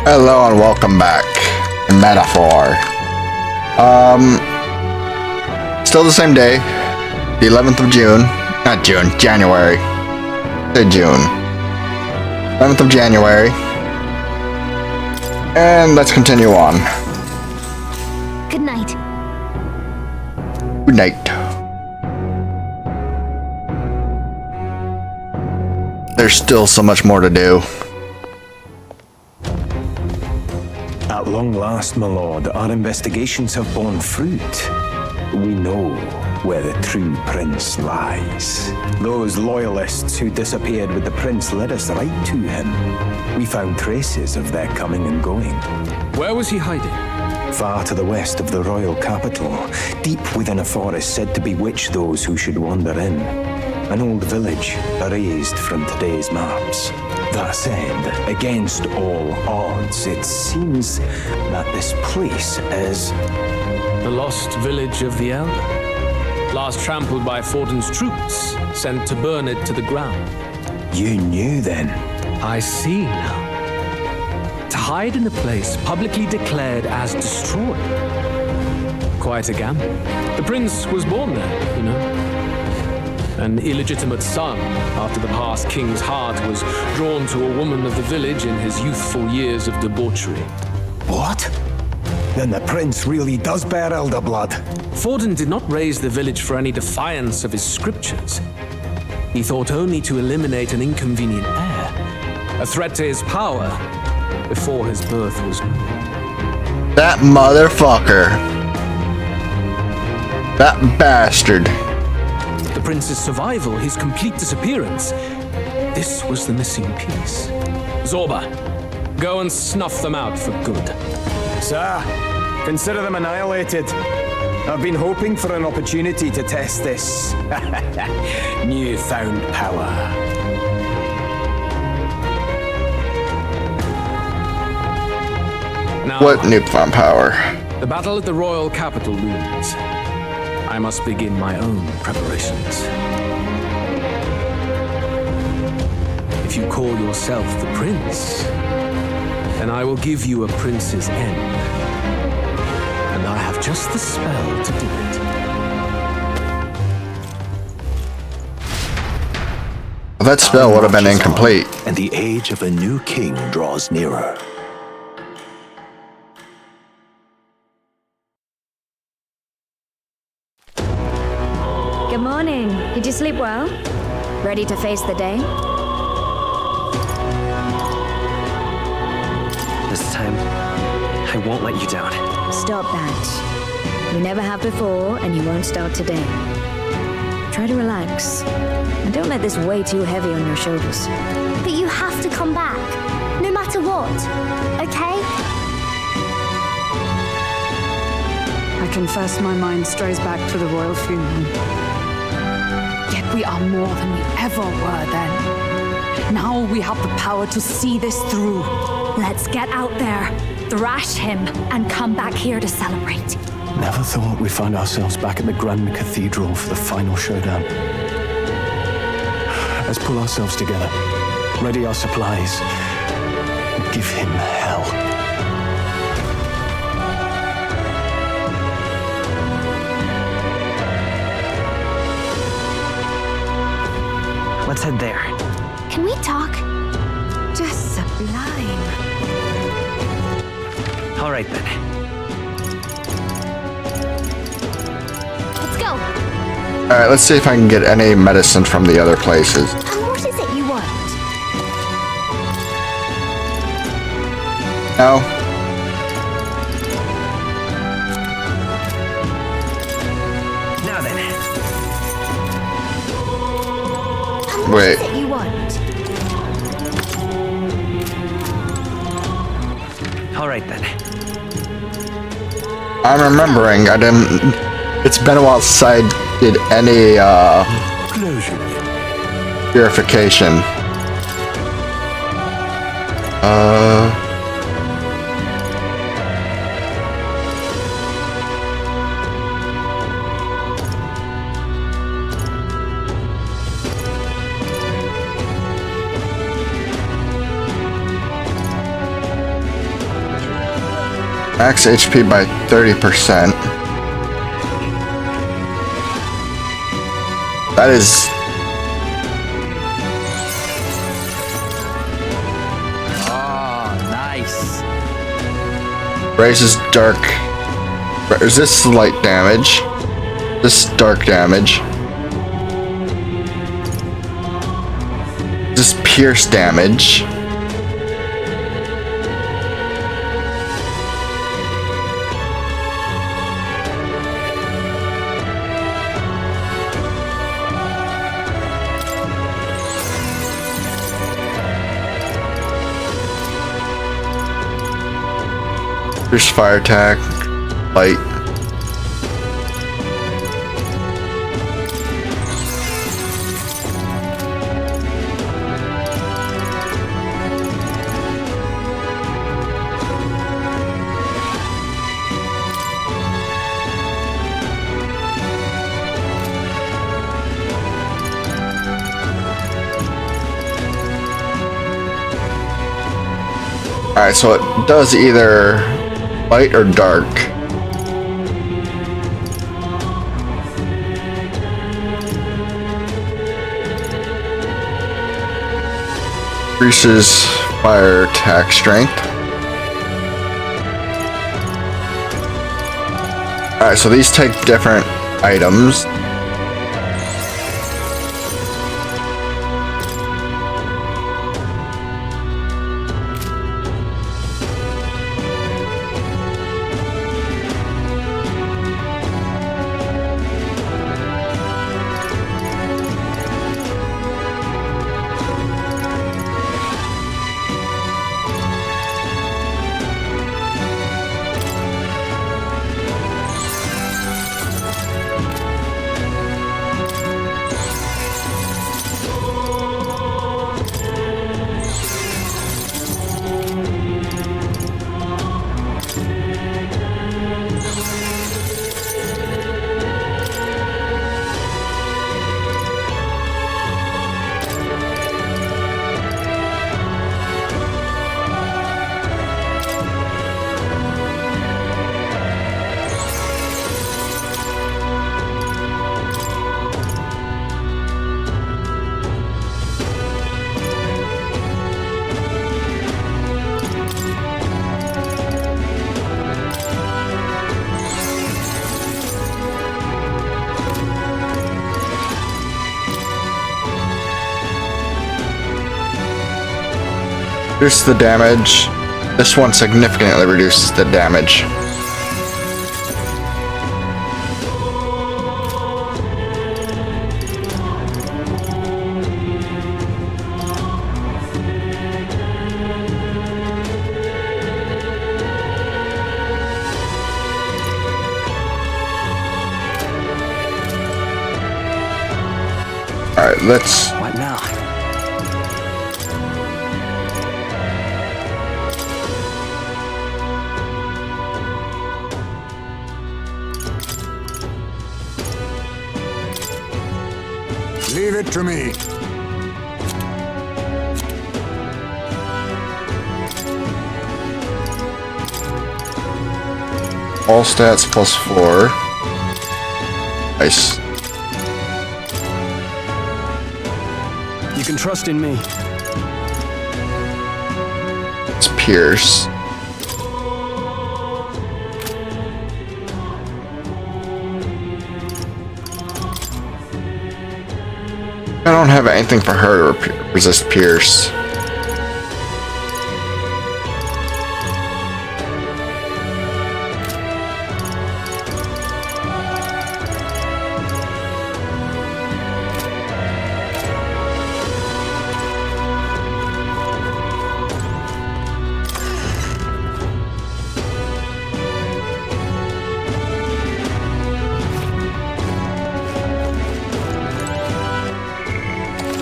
Hello and welcome back. Metaphor. Still the same day. The 11th of June. Not June, January. Say June. 11th of January. And let's continue on. Good night. Good night. There's still so much more to do. At long last, my lord, our investigations have borne fruit. We know where the true prince lies. Those loyalists who disappeared with the prince led us right to him. We found traces of their coming and going. Where was he hiding? Far to the west of the royal capital, deep within a forest said to bewitch those who should wander in. An old village erased from today's maps. That said, against all odds, it seems that this place is... The lost village of the Elder. Last trampled by Fortin's troops, sent to burn it to the ground. You knew then? I see now. To hide in a place publicly declared as destroyed. Quite a gamble. The prince was born there, you know. An illegitimate son, after the past king's heart was drawn to a woman of the village in his youthful years of debauchery. What? Then the prince really does bear elder blood. Fortin did not raise the village for any defiance of his scriptures. He thought only to eliminate an inconvenient heir, a threat to his power, before his birth was known. That motherfucker. That bastard. The prince's survival, his complete disappearance. This was the missing piece. Zorba, go and snuff them out for good. Sir, consider them annihilated. I've been hoping for an opportunity to test this newfound power. Now, What newfound power? the battle at the royal capital looms. I must begin my own preparations. If you call yourself the prince, then I will give you a prince's end. And I have just the spell to do it. That spell would have been incomplete. And the age of a new king draws nearer. Good morning. Did you sleep well? Ready to face the day? This time, I won't let you down. Stop that. You never have before, and you won't start today. Try to relax. And don't let this weigh too heavy on your shoulders. But you have to come back, no matter what, okay? I confess my mind strays back to the royal funeral. Yet we are more than we ever were then. Now we have the power to see this through. Let's get out there, thrash him, and come back here to celebrate. Never thought we'd find ourselves back at the Grand Cathedral for the final showdown. Let's pull ourselves together, ready our supplies, and give him hell. Let's head there. Can we talk? Just sublime. All right then. Let's go. Alright, let's see if I can get any medicine from the other places. And what is it you want? No? Now then. And what Wait. is it you want? All right then. I'm remembering I didn't... It's been a while since I did any, purification. Max HP by 30%. That is... Oh, nice. Raises dark... Resists light damage. This dark damage. This pierce damage. Pierce fire attack. Light. Alright, so it does either light or dark. Increases fire attack strength. Alright, so these take different items. Reduce the damage. This one significantly reduces the damage. Alright, let's... What now? Leave it to me. All stats +4. Nice. You can trust in me. It's Pierce. I don't have anything for her to resist Pierce.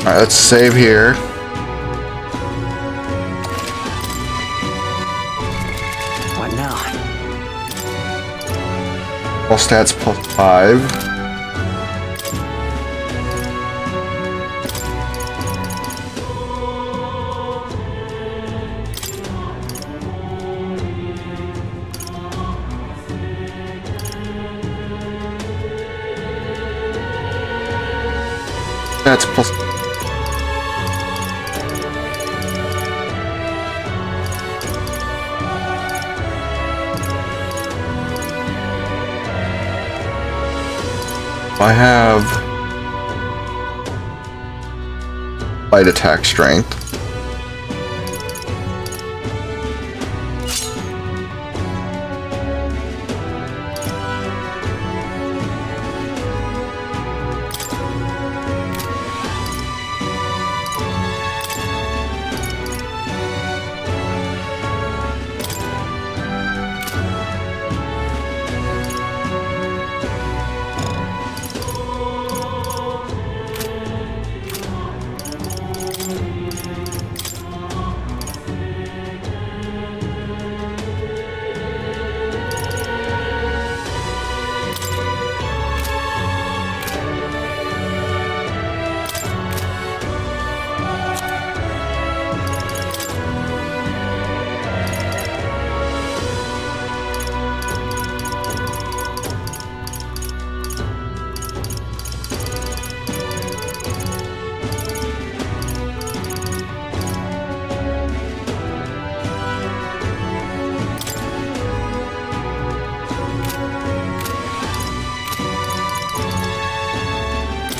Alright, let's save here. What now? All stats +5. That's plus. I have light attack strength.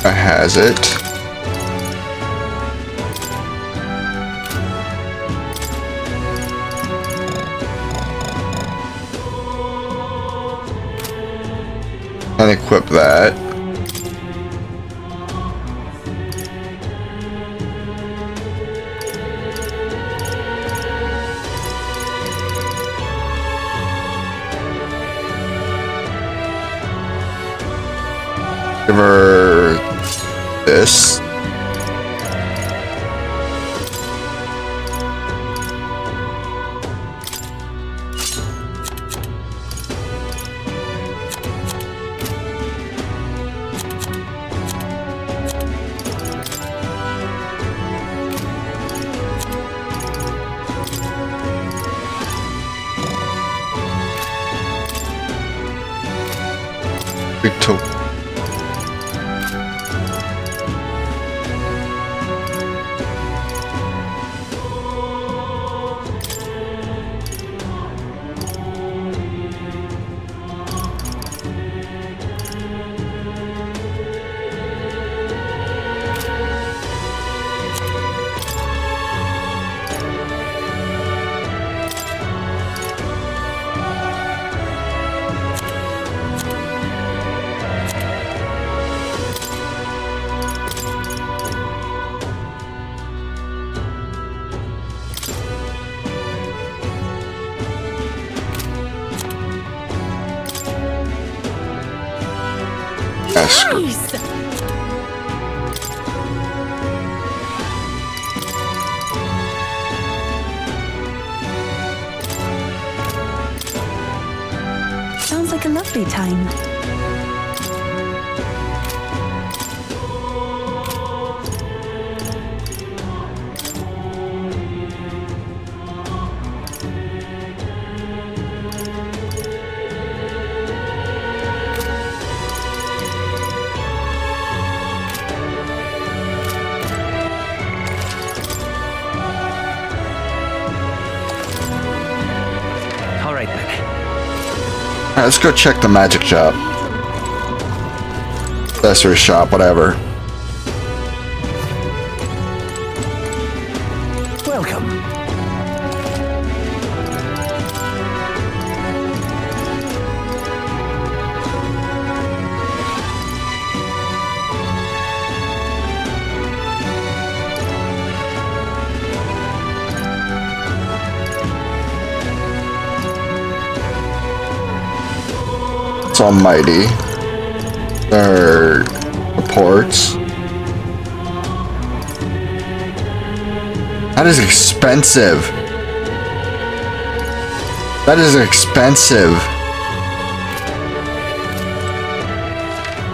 Has it. And equip that. Give her this. Big toe. Nice! Sounds like a lovely time. Alright, let's go check the magic shop. Accessory shop, whatever. Welcome. It's almighty. There are reports. That is expensive. That is expensive.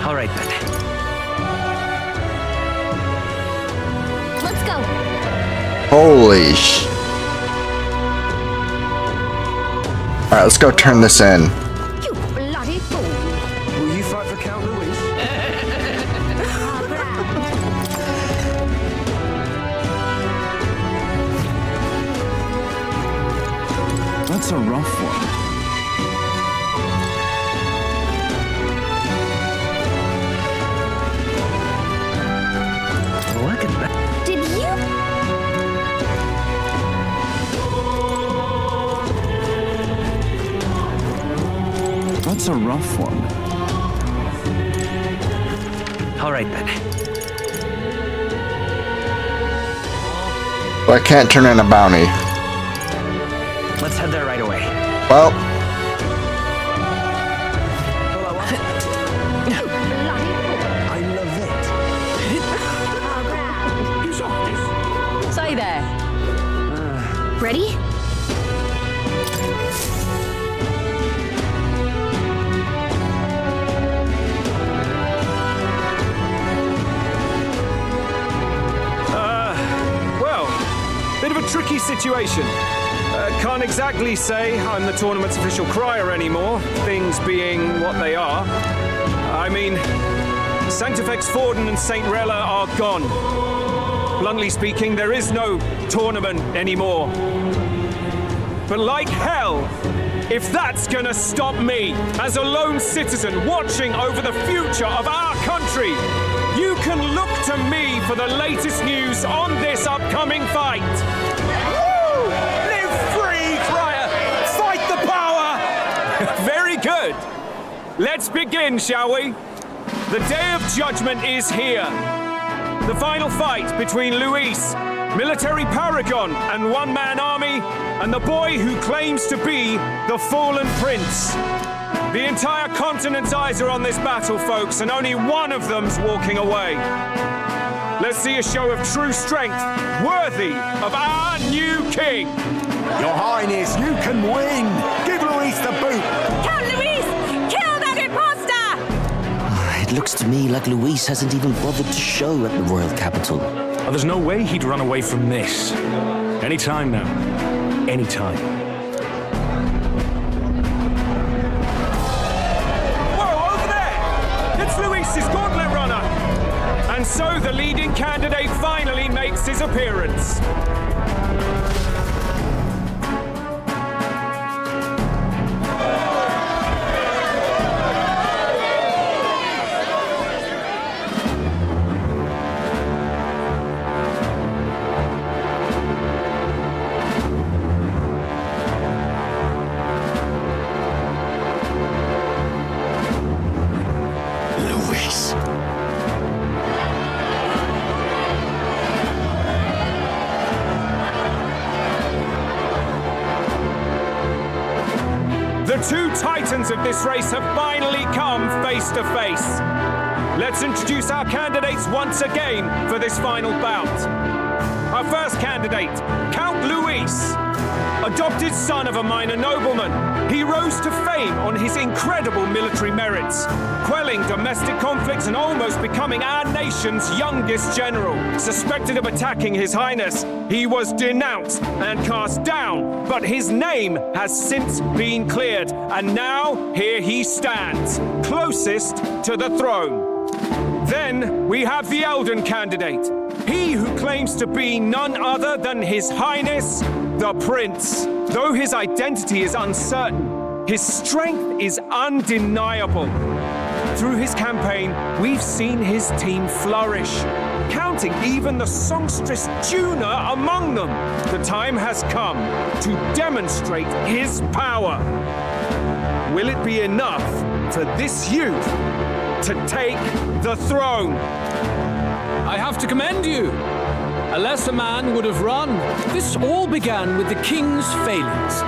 All right then. Let's go. Holy sh... Alright, let's go turn this in. You bloody fool. Will you fight for Count Louis? That's a rough one. Look at that. Did you? That's a rough one. All right, then. But I can't turn in a bounty. Let's head there right away. Well, I love it. Say there. Ready? Well, bit of a tricky situation. Can't exactly say I'm the tournament's official crier anymore, things being what they are. I mean, Sanctifex Forden and St. Rella are gone. Bluntly speaking, there is no tournament anymore. But like hell, if that's gonna stop me as a lone citizen watching over the future of our country, you can look to me for the latest news on this upcoming fight. Woo! Live free, crier! Fight the power! Very good. Let's begin, shall we? The Day of Judgment is here. The final fight between Luis, military paragon and one-man army, and the boy who claims to be the fallen prince. The entire continent's eyes are on this battle, folks, and only one of them's walking away. Let's see a show of true strength, worthy of our new king. Your Highness, you can win. Give Luis the boot. Count Luis! Kill that imposter! It looks to me like Luis hasn't even bothered to show at the royal capital. Oh, there's no way he'd run away from this. Anytime now. Anytime. Whoa, over there! It's Luis's gauntlet runner! And so the leading candidate finally makes his appearance. Luis. The two titans of this race have finally come face to face. Let's introduce our candidates once again for this final bout. Our first candidate, Count Luis. Adopted son of a minor nobleman, he rose to fame on his incredible military merits, quelling domestic conflicts and almost becoming our nation's youngest general. Suspected of attacking His Highness, he was denounced and cast down, but his name has since been cleared, and now here he stands, closest to the throne. Then we have the Elden candidate, he who claims to be none other than His Highness, the Prince. Though his identity is uncertain, his strength is undeniable. Through his campaign, we've seen his team flourish, counting even the songstress Juna among them. The time has come to demonstrate his power. Will it be enough for this youth to take the throne? I have to commend you. A lesser man would have run. This all began with the king's failings.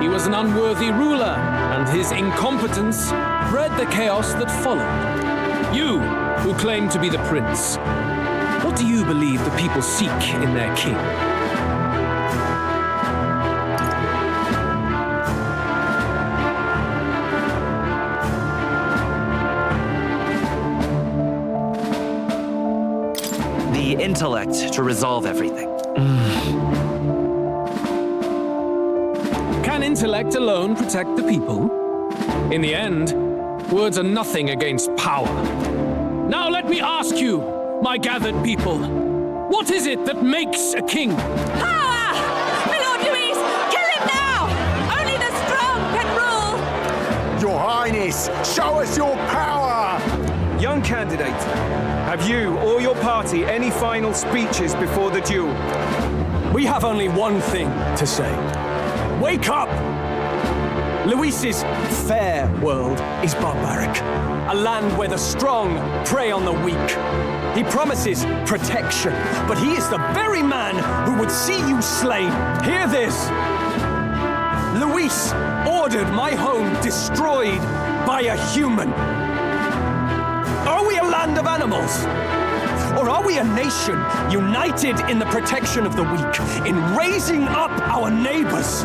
He was an unworthy ruler, and his incompetence bred the chaos that followed. You, who claim to be the prince, what do you believe the people seek in their king? The intellect to resolve everything. Can intellect alone protect the people? In the end, words are nothing against power. Now let me ask you, my gathered people, what is it that makes a king? Power! My Lord Luis, kill him now! Luis, show us your power! Young candidate, have you or your party any final speeches before the duel? We have only one thing to say. Wake up! Luis's fair world is barbaric. A land where the strong prey on the weak. He promises protection, but he is the very man who would see you slain. Hear this! Luis ordered my home destroyed by a human. Are we a land of animals? Or are we a nation united in the protection of the weak, in raising up our neighbors?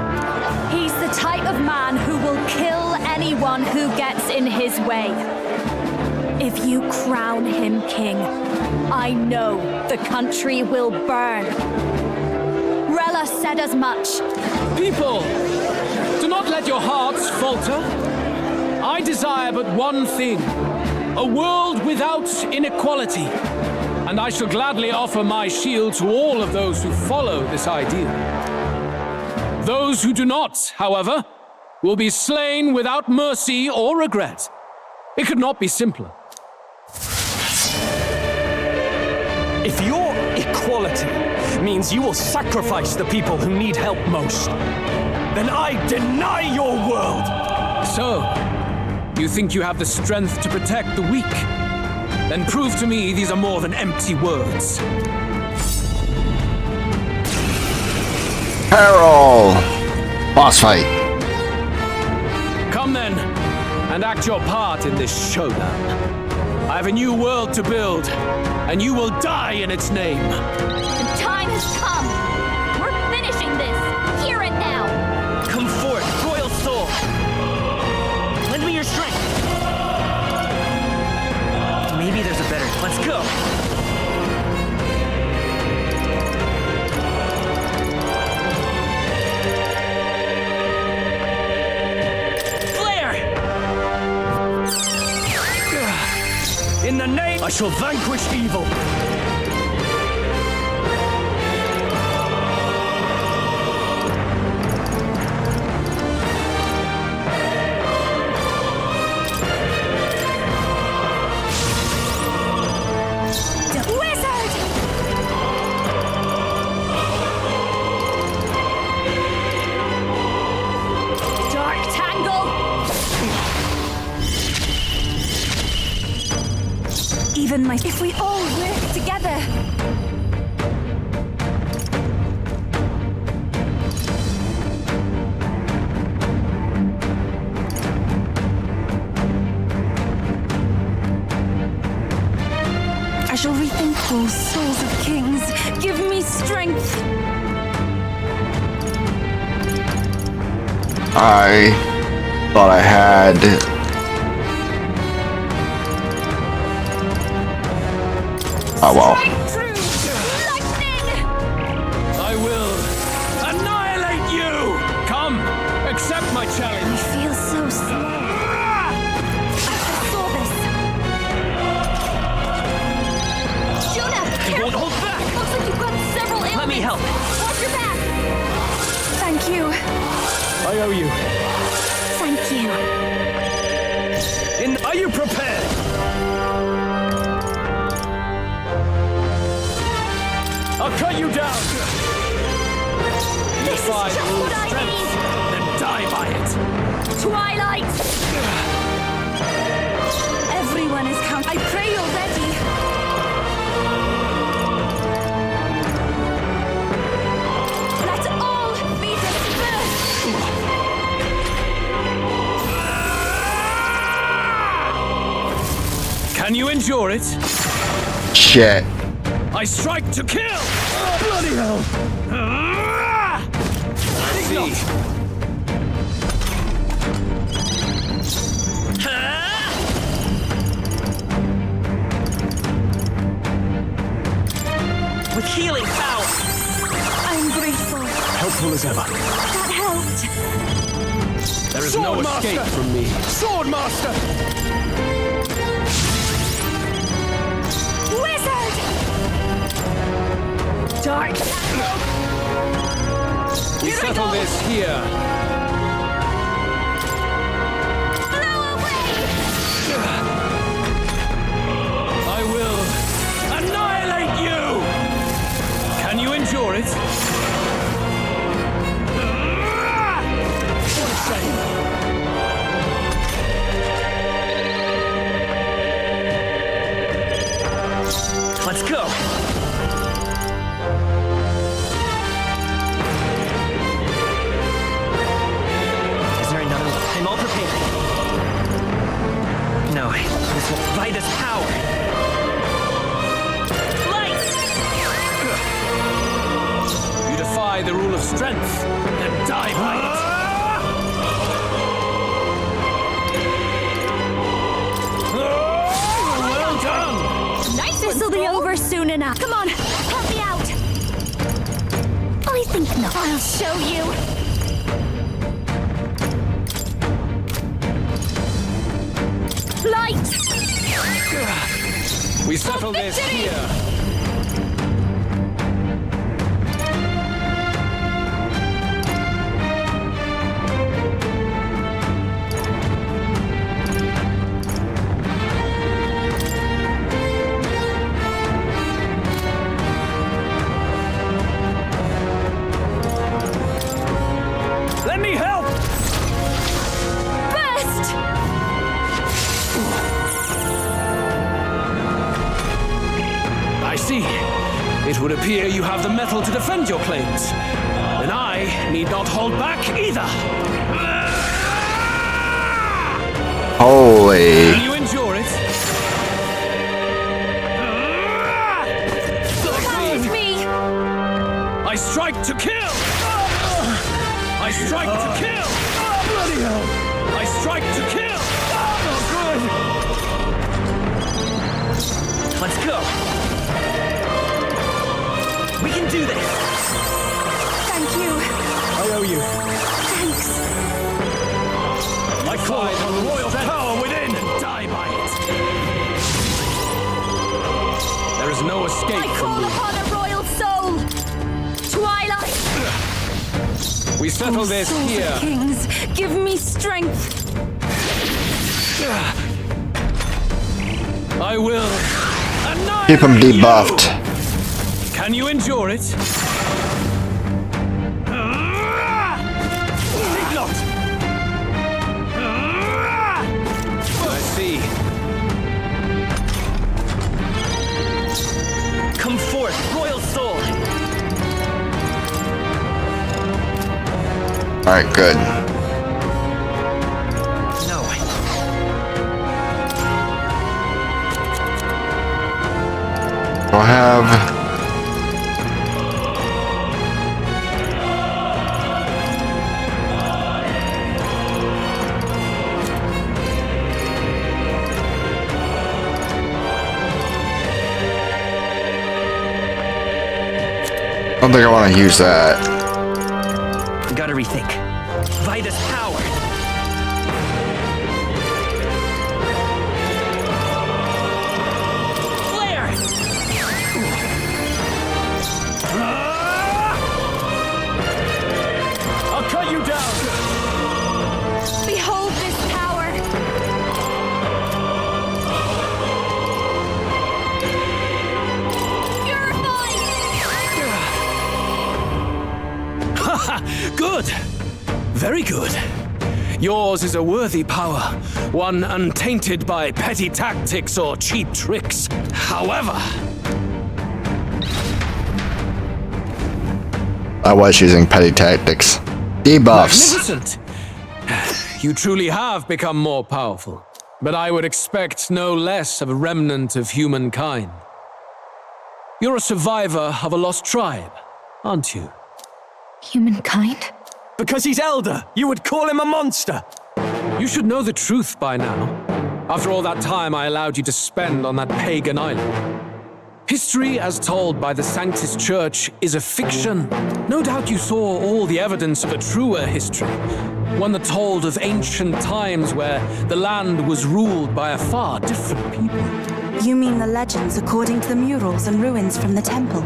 He's the type of man who will kill anyone who gets in his way. If you crown him king, I know the country will burn. Rella said as much. People, do not let your hearts falter. I desire but one thing, a world without inequality. And I shall gladly offer my shield to all of those who follow this ideal. Those who do not, however, will be slain without mercy or regret. It could not be simpler. If your equality means you will sacrifice the people who need help most, then I deny your world! So, you think you have the strength to protect the weak? Then prove to me these are more than empty words. Peril! Boss fight. Come then, and act your part in this showdown. I have a new world to build, and you will die in its name. The time has come. We're finishing this, here and now. Come forth, royal soul. Lend me your strength. Maybe there's a better. Let's go. Flare! In the name, I shall vanquish evil. If we all work together. I shall rethink those souls of kings. Give me strength. I thought I had... Oh well. I will annihilate you! Come, accept my challenge. I feel so slow. I saw this. Juna, You won't hold back. looks like you've got several ailments. Let me help. Watch your back. Thank you. I owe you. Thank you. Are you prepared? I'll cut you down! This is just what I need! Then die by it! Twilight! Everyone is count. I pray you're ready. Let all be dispersed! Can you endure it? Shit. I strike to kill! Oh, bloody hell! With healing power! I'm grateful. Helpful as ever. That helped. There is Sword no Master! escape from me. Sword Master! Wizard! Dark! We settle this here. Blow away! strength and die by it. Well done! Nice. This'll be over soon enough. Come on, help me out. I think not. I'll show you. Light! We settle this here. Let me help! Burst! I see. It would appear you have the metal to defend your claims. And I need not hold back either. Holy. Can you endure it? That's me! I strike to kill! I strike to kill! Bloody hell! I strike to kill! Let's go. We can do this. Thank you. I owe you. Thanks. I call it on royal power within and die by it. There is no escape I from call me. upon a royal soul! Twilight! We settle Oh, this souls here. of kings, give me strength. I will. Keep him debuffed. Can you endure it? Think not! I see. Come forth, royal soul. Alright, good. No. We'll have... I don't think I want to use that. Gotta rethink. Vitus power. Flare! I'll cut you down! Behold this power! Good. Very good. Yours is a worthy power, one untainted by petty tactics or cheap tricks. However, I was using petty tactics. Debuffs. magnificent. You truly have become more powerful, but I would expect no less of a remnant of humankind. You're a survivor of a lost tribe, aren't you? Humankind? Because he's elder, you would call him a monster! You should know the truth by now. After all that time I allowed you to spend on that pagan island. History as told by the Sanctus Church is a fiction. No doubt you saw all the evidence of a truer history. One that told of ancient times where the land was ruled by a far different people. You mean the legends according to the murals and ruins from the temple?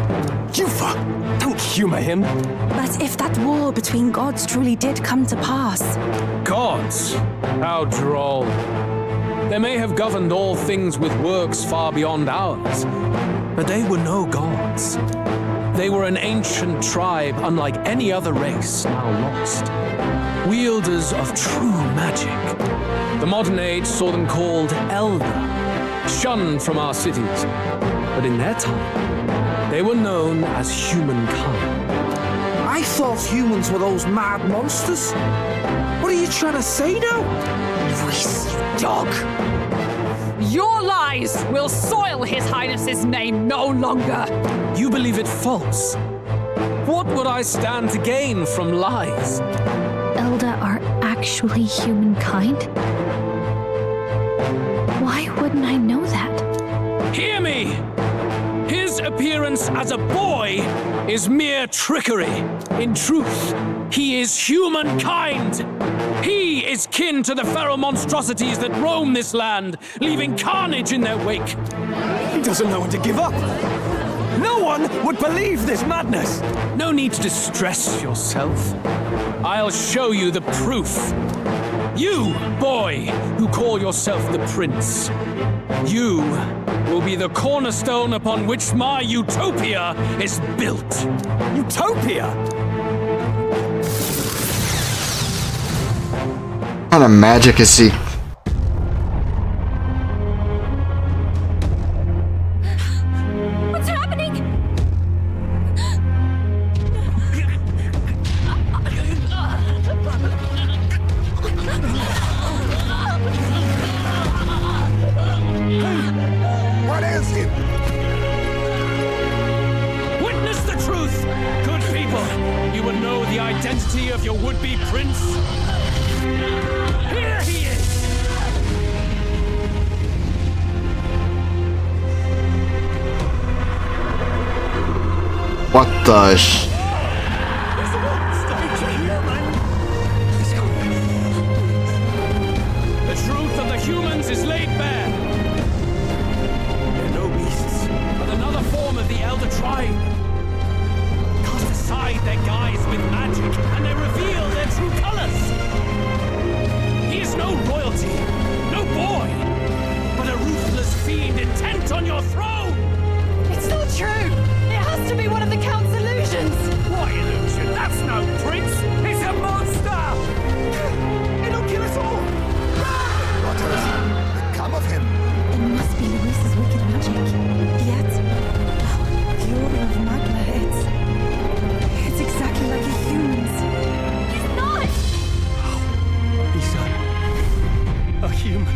Yufa! Don't humor him! But if that war between gods truly did come to pass... Gods? How droll. They may have governed all things with works far beyond ours, but they were no gods. They were an ancient tribe unlike any other race now lost. Wielders of true magic. The modern age saw them called Elder, shunned from our cities. But in their time, they were known as humankind. I thought humans were those mad monsters. What are you trying to say now? Voice, dog. Your lies will soil His Highness's name no longer. You believe it false, What would I stand to gain from lies? Elder are actually humankind? Why wouldn't I know that? Hear me! His appearance as a boy is mere trickery. In truth, he is humankind. He is kin to the feral monstrosities that roam this land, leaving carnage in their wake. He doesn't know when to give up. No one would believe this madness. No need to distress yourself. I'll show you the proof. You, boy, who call yourself the prince. You will be the cornerstone upon which my utopia is built. Utopia? What kind of magic is he? What's happening? What is it? Witness the truth, good people. You will know the identity of your would-be prince. Here he is! What the sh... The truth of the humans is laid bare. They're no beasts, but another form of the Elder Tribe. Cast aside their guise with magic, and they reveal their true colors. He is no royalty, no boy, but a ruthless fiend intent on your throne! It's not true! It has to be one of the Count's illusions! What illusion? That's no prince! It's a monster! It'll kill us all! What has become of him? It must be Luis's wicked magic. Yet, the order of Magna, it's exactly like a human's. He's not! He's a human.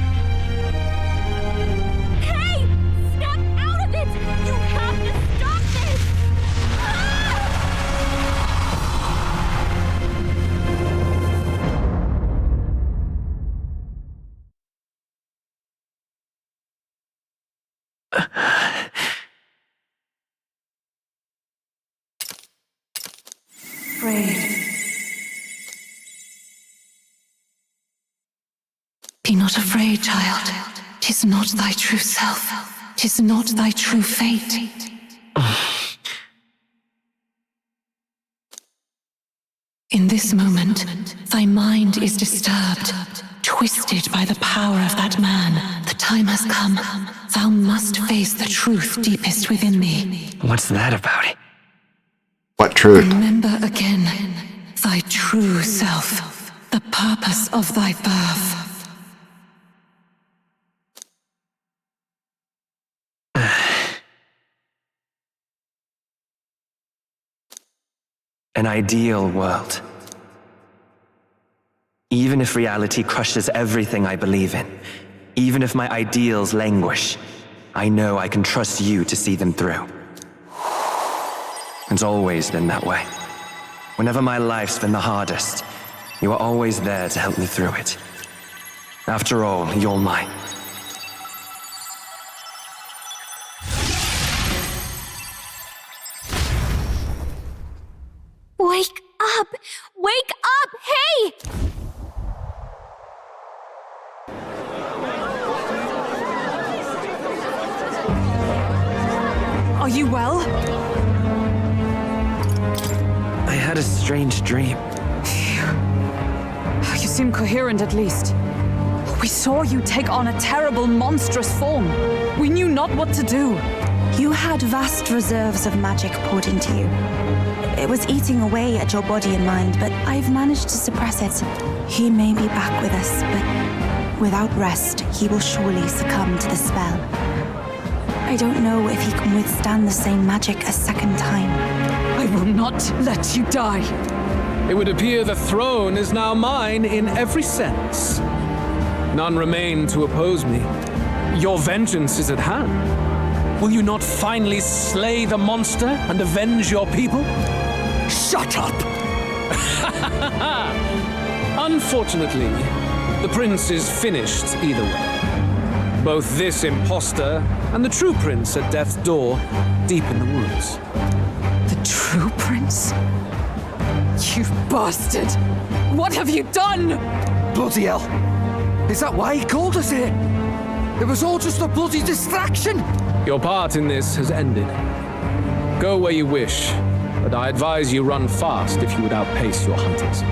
Hey! Step out of it! You have to stop this! Afraid. Be not afraid, child. 'Tis not thy true self. 'Tis not thy true fate. In this moment, thy mind is disturbed, twisted by the power of that man. The time has come. Thou must face the truth deepest within thee. What's that about? What truth? Remember again thy true self, the purpose of thy birth. An ideal world. Even if reality crushes everything I believe in, even if my ideals languish, I know I can trust you to see them through. It's always been that way. Whenever my life's been the hardest, you are always there to help me through it. After all, you're mine. Wake up! Wake up! Hey! Are you well? I had a strange dream. You seem coherent at least. We saw you take on a terrible, monstrous form. We knew not what to do. You had vast reserves of magic poured into you. It was eating away at your body and mind, but I've managed to suppress it. He may be back with us, but without rest, he will surely succumb to the spell. I don't know if he can withstand the same magic a second time. I will not let you die. It would appear the throne is now mine in every sense. None remain to oppose me. Your vengeance is at hand. Will you not finally slay the monster and avenge your people? Shut up! Unfortunately, the prince is finished either way. Both this imposter and the true prince at death's door, deep in the woods. The true prince? You bastard! What have you done? Bloody hell! Is that why he called us here? It was all just a bloody distraction! Your part in this has ended. Go where you wish, but I advise you run fast if you would outpace your hunters.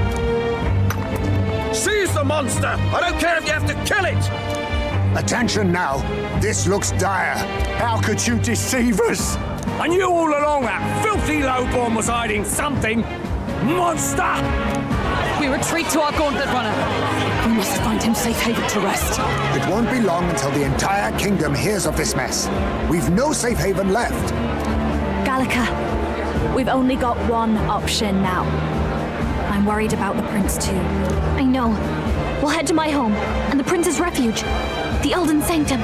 Seize the monster! I don't care if you have to kill it! Attention now. This looks dire. How could you deceive us? I knew all along that filthy lowborn was hiding something! Monster! We retreat to our gauntlet runner. We must find him safe haven to rest. It won't be long until the entire kingdom hears of this mess. We've no safe haven left. Gallica, we've only got one option now. I'm worried about the prince too. I know. We'll head to my home and the prince's refuge, the Elden Sanctum.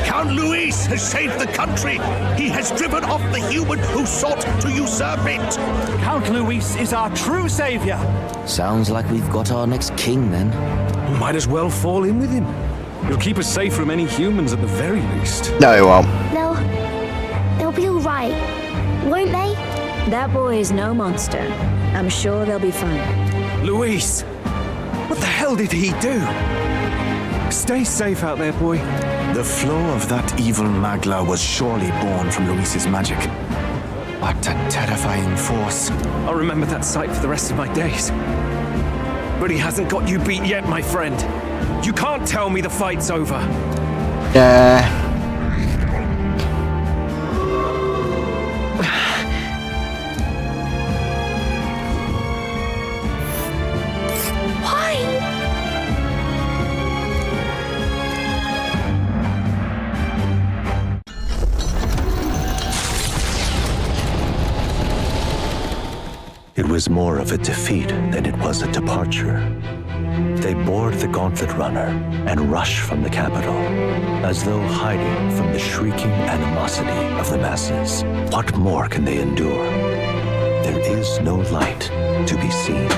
Count Luis has saved the country. He has driven off the human who sought to usurp it. Count Luis is our true savior. Sounds like we've got our next king, then. Might as well fall in with him. He'll keep us safe from any humans at the very least. No, he won't. They'll be all right, won't they? That boy is no monster. I'm sure they'll be fine. Luis! What the hell did he do? Stay safe out there, boy. The flow of that evil Magla was surely born from Luis's magic. What a terrifying force. I'll remember that sight for the rest of my days. But he hasn't got you beat yet, my friend. You can't tell me the fight's over. Yeah. It was more of a defeat than it was a departure. They board the gauntlet runner and rush from the capital, as though hiding from the shrieking animosity of the masses. What more can they endure? There is no light to be seen.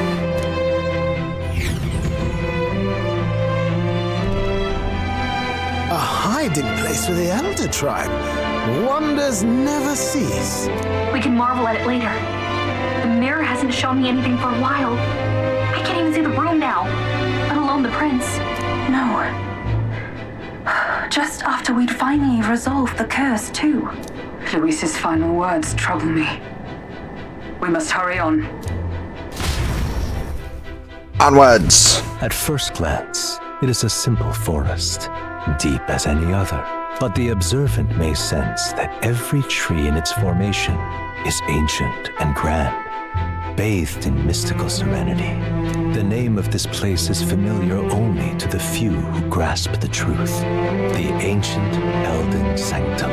A hiding place for the Elder Tribe. Wonders never cease. We can marvel at it later. The mirror hasn't shown me anything for a while. I can't even see the room now, let alone the prince. No. Just after we'd finally resolved the curse, too. Luis's final words trouble me. We must hurry on. Onwards. At first glance, it is a simple forest, deep as any other. But the observant may sense that every tree in its formation is ancient and grand, bathed in mystical serenity. The name of this place is familiar only to the few who grasp the truth. The ancient Elden Sanctum.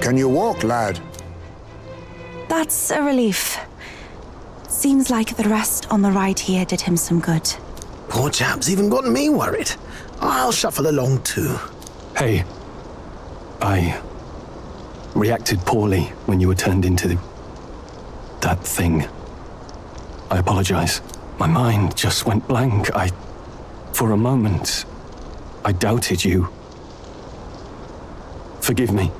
Can you walk, lad? That's a relief. Seems like the rest on the ride here did him some good. Poor chap's even gotten me worried. I'll shuffle along too. Hey, I reacted poorly when you were turned into that thing. I apologize. My mind just went blank. For a moment, I doubted you. Forgive me.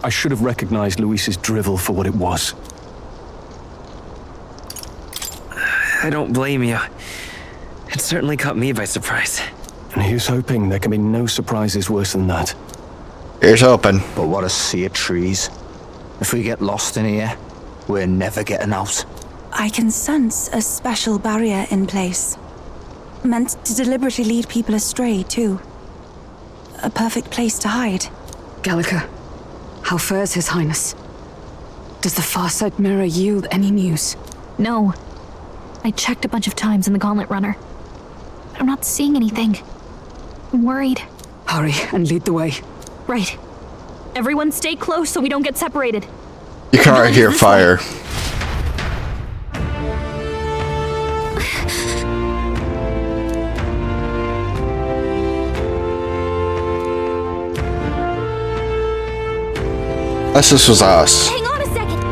I should have recognized Luis's drivel for what it was. I don't blame you. It certainly caught me by surprise. And here's hoping there can be no surprises worse than that. Here's hoping. But what a sea of trees. If we get lost in here, we're never getting out. I can sense a special barrier in place. Meant to deliberately lead people astray, too. A perfect place to hide. Gallica, how fares His Highness? Does the Farsight Mirror yield any news? No. I checked a bunch of times in the Gauntlet Runner. I'm not seeing anything. I'm worried. Hurry and lead the way. Right. Everyone stay close so we don't get separated. You can already hear fire. This was us. Hang on a second.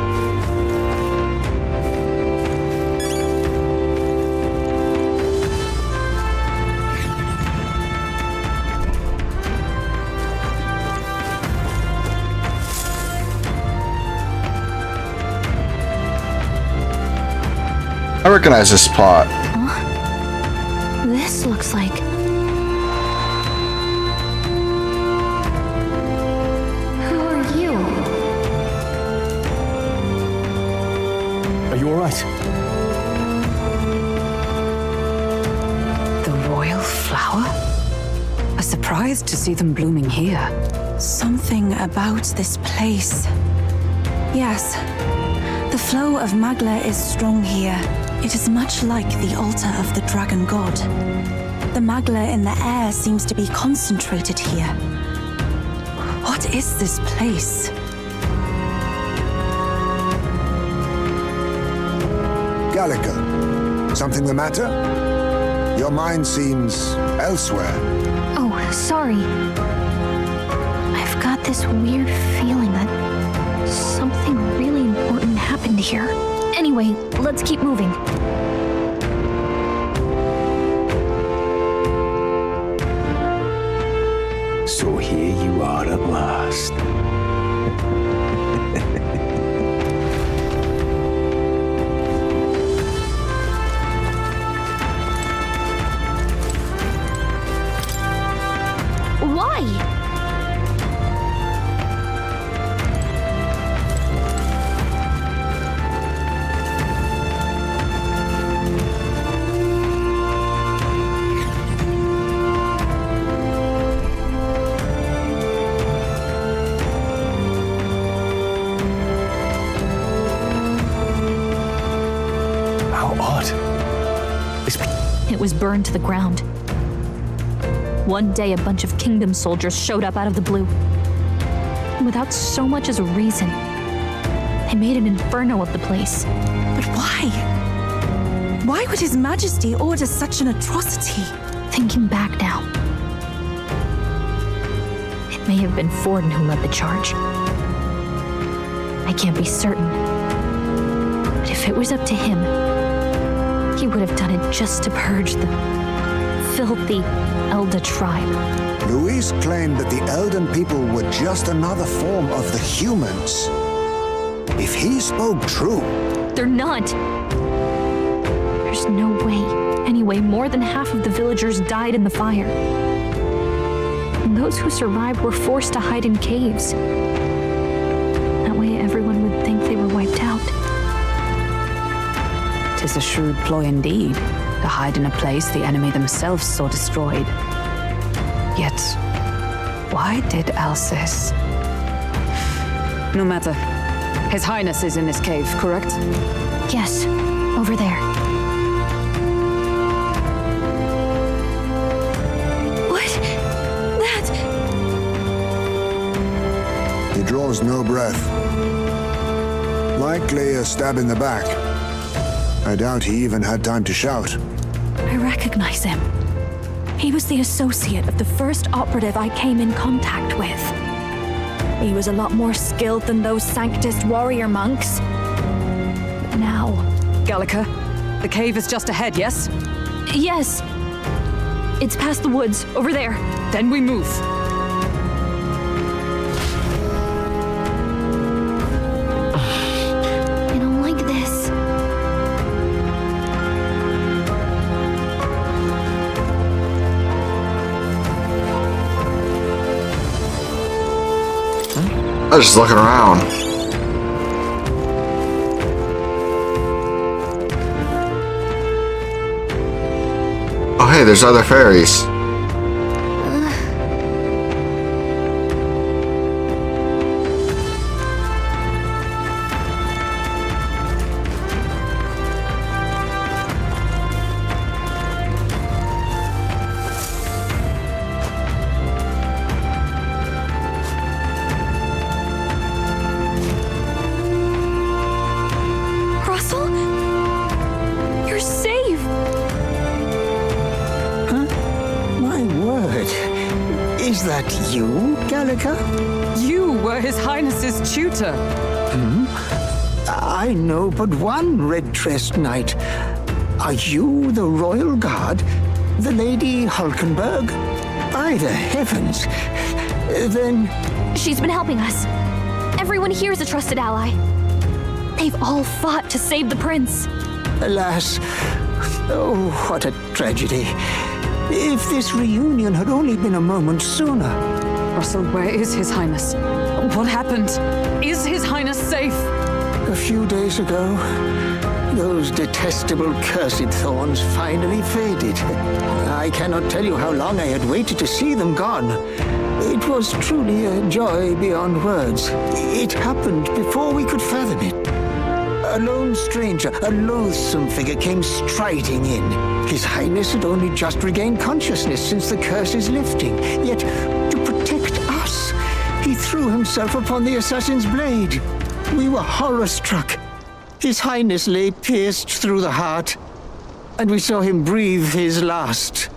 I recognize this plot. Huh? This looks like... Who are you? Are you alright? The royal flower? A surprise to see them blooming here. Something about this place. Yes. The flow of Magla is strong here. It is much like the altar of the dragon god. The Magla in the air seems to be concentrated here. What is this place? Gallica, something the matter? Your mind seems elsewhere. Oh, sorry. I've got this weird feeling that something really important happened here. Anyway, let's keep moving. So here you are at last. Why? It was burned to the ground. One day, a bunch of kingdom soldiers showed up out of the blue. Without so much as a reason. They made an inferno of the place. But why? Why would His Majesty order such an atrocity? Thinking back now, it may have been Forden who led the charge. I can't be certain. But if it was up to him, he would have done it just to purge the filthy Elder tribe. Luis claimed that the Elden people were just another form of the humans. If he spoke true... They're not. There's no way. Anyway, more than half of the villagers died in the fire. And those who survived were forced to hide in caves. That way everyone would think they were wiped out. 'Tis a shrewd ploy indeed, to hide in a place the enemy themselves saw destroyed. Yet, why did Alcest? No matter. His Highness is in this cave, correct? Yes, over there. What? That... He draws no breath. Likely a stab in the back. I doubt he even had time to shout. I recognize him. He was the associate of the first operative I came in contact with. He was a lot more skilled than those Sanctist warrior monks. But now... Gallica, the cave is just ahead, yes? Yes. It's past the woods, over there. Then we move. I don't like this. I was just looking around. Oh hey, there's other fairies. that you, Gallica? You were His Highness's tutor. I know but one red-dressed knight. Are you the royal guard? The Lady Hulkenberg? By the heavens. Then... She's been helping us. Everyone here is a trusted ally. They've all fought to save the prince. Alas. Oh, what a tragedy. If this reunion had only been a moment sooner. Russell, where is His Highness? What happened? Is His Highness safe? A few days ago, those detestable cursed thorns finally faded. I cannot tell you how long I had waited to see them gone. It was truly a joy beyond words. It happened before we could fathom it. A lone stranger, a loathsome figure came striding in. His Highness had only just regained consciousness since the curse's lifting. Yet, to protect us, he threw himself upon the assassin's blade. We were horror-struck. His Highness lay pierced through the heart, and we saw him breathe his last.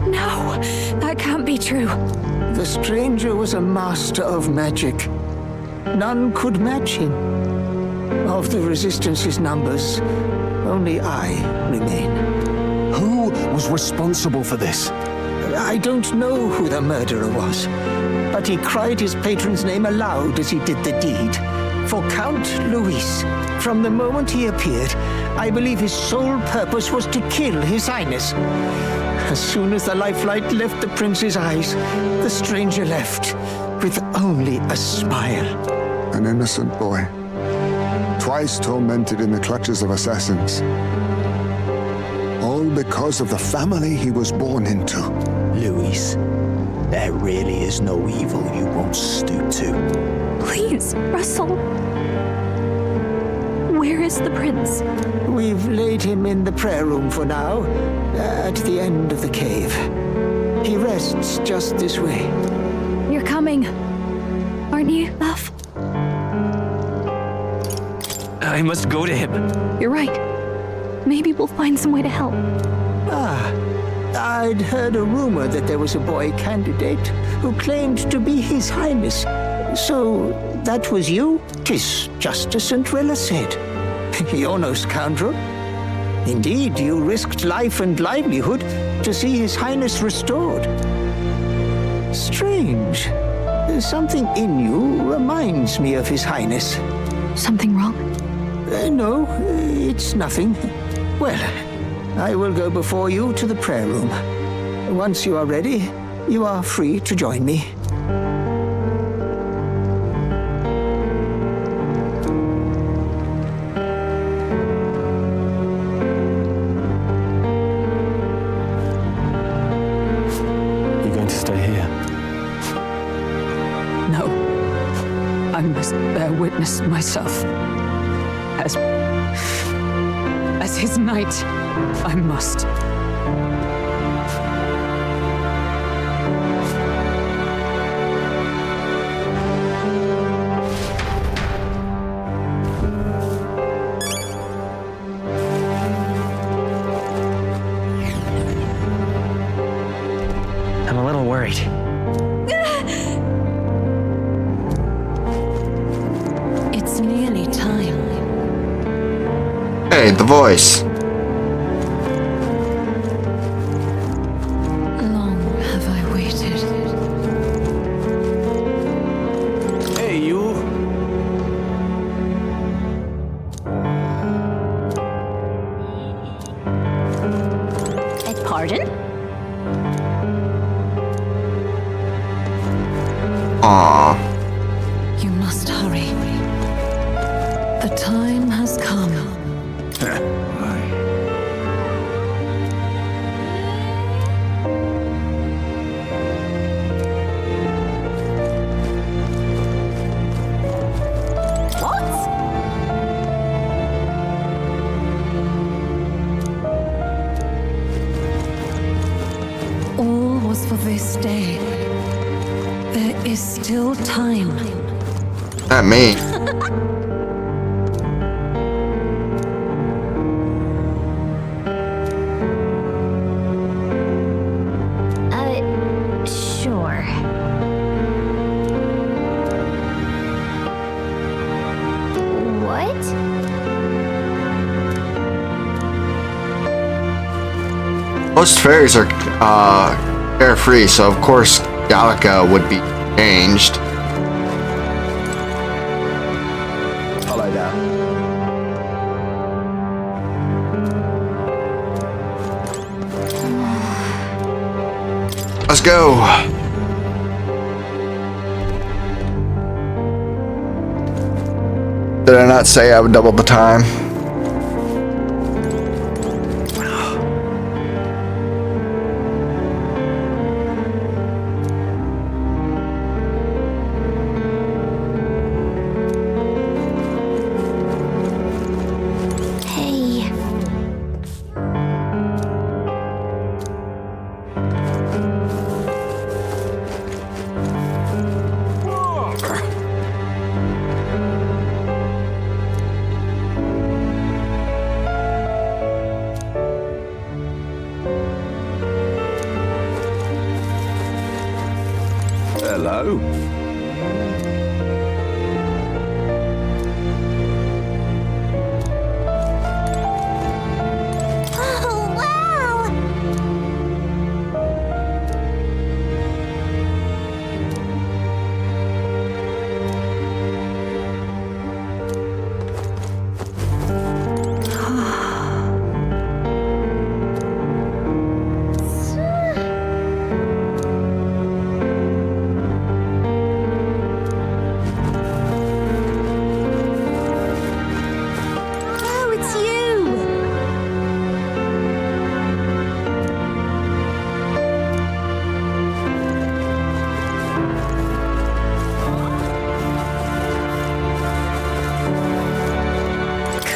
No, that can't be true. The stranger was a master of magic. None could match him. Of the Resistance's numbers, only I remain. Who was responsible for this? I don't know who the murderer was, but he cried his patron's name aloud as he did the deed. For Count Luis, from the moment he appeared, I believe his sole purpose was to kill His Highness. As soon as the lifelight left the prince's eyes, the stranger left, with only a smile. An innocent boy, twice tormented in the clutches of assassins. All because of the family he was born into. Luis, there really is no evil you won't stoop to. Please, Russell. Where is the prince? We've laid him in the prayer room for now, at the end of the cave. He rests just this way. You're coming, aren't you, love? I must go to him. You're right. Maybe we'll find some way to help. I'd heard a rumor that there was a boy candidate who claimed to be His Highness. So that was you? 'Tis just as Cinderella said. You're no scoundrel. Indeed, you risked life and livelihood to see His Highness restored. Strange. Something in you reminds me of His Highness. Something wrong? No, it's nothing. Well, I will go before you to the prayer room. Once you are ready, you are free to join me. You're going to stay here? No. I must bear witness myself. As his knight, I must. I'm a little worried. It's nearly time. Hey, the voice. Long have I waited. Hey, you. Pardon? Aww. You must hurry. The time has come. All was for this day. There is still time. Not me. Most fairies are carefree, so of course Gallica would be changed. Follow that. Let's go. Did I not say I would double the time? Hello. Oh, wow! Oh, it's you!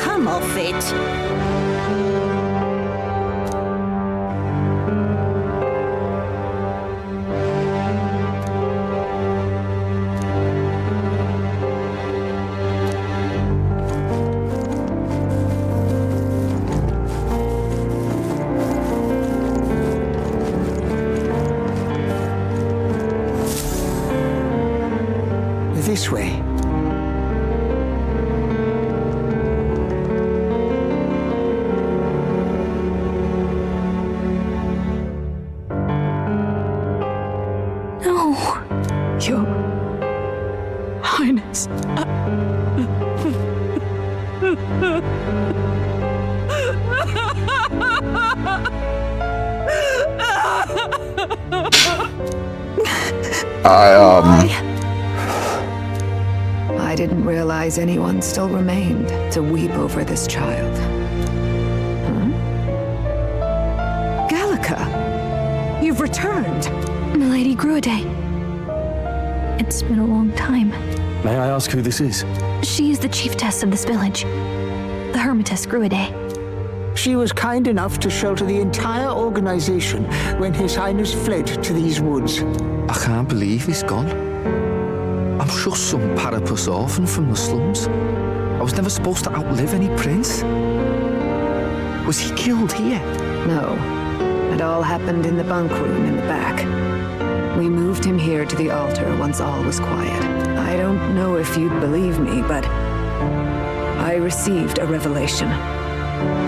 Come off it! This way. No. Your Highness. I didn't realize anyone still remained to weep over this child. Huh? Gallica, you've returned. Milady Gruade. It's been a long time. May I ask who this is? She is the chiefess of this village. The Hermitess Gruade. She was kind enough to shelter the entire organization when His Highness fled to these woods. I can't believe he's gone. I'm just some parapus orphan from the slums. I was never supposed to outlive any prince. Was he killed here? No. It all happened in the bunk room in the back. We moved him here to the altar once all was quiet. I don't know if you'd believe me, but I received a revelation.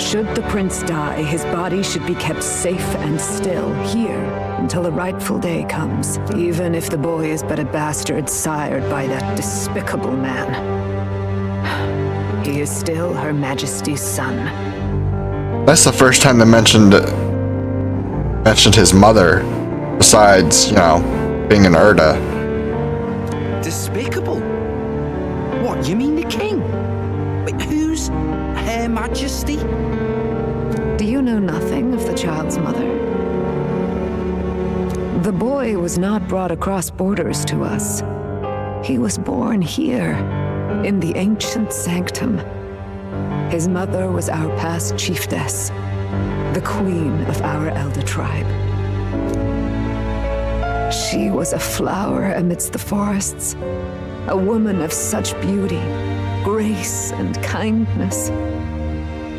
Should the prince die, his body should be kept safe and still here until the rightful day comes, even if the boy is but a bastard sired by that despicable man. He is still Her Majesty's son. That's the first time they mentioned his mother, besides, you know, being an Urda. Despicable? What, you mean the king? Wait, who's Her Majesty? Do you know nothing of the child's mother? The boy was not brought across borders to us. He was born here, in the ancient sanctum. His mother was our past chiefess, the queen of our elder tribe. She was a flower amidst the forests, a woman of such beauty, grace, and kindness.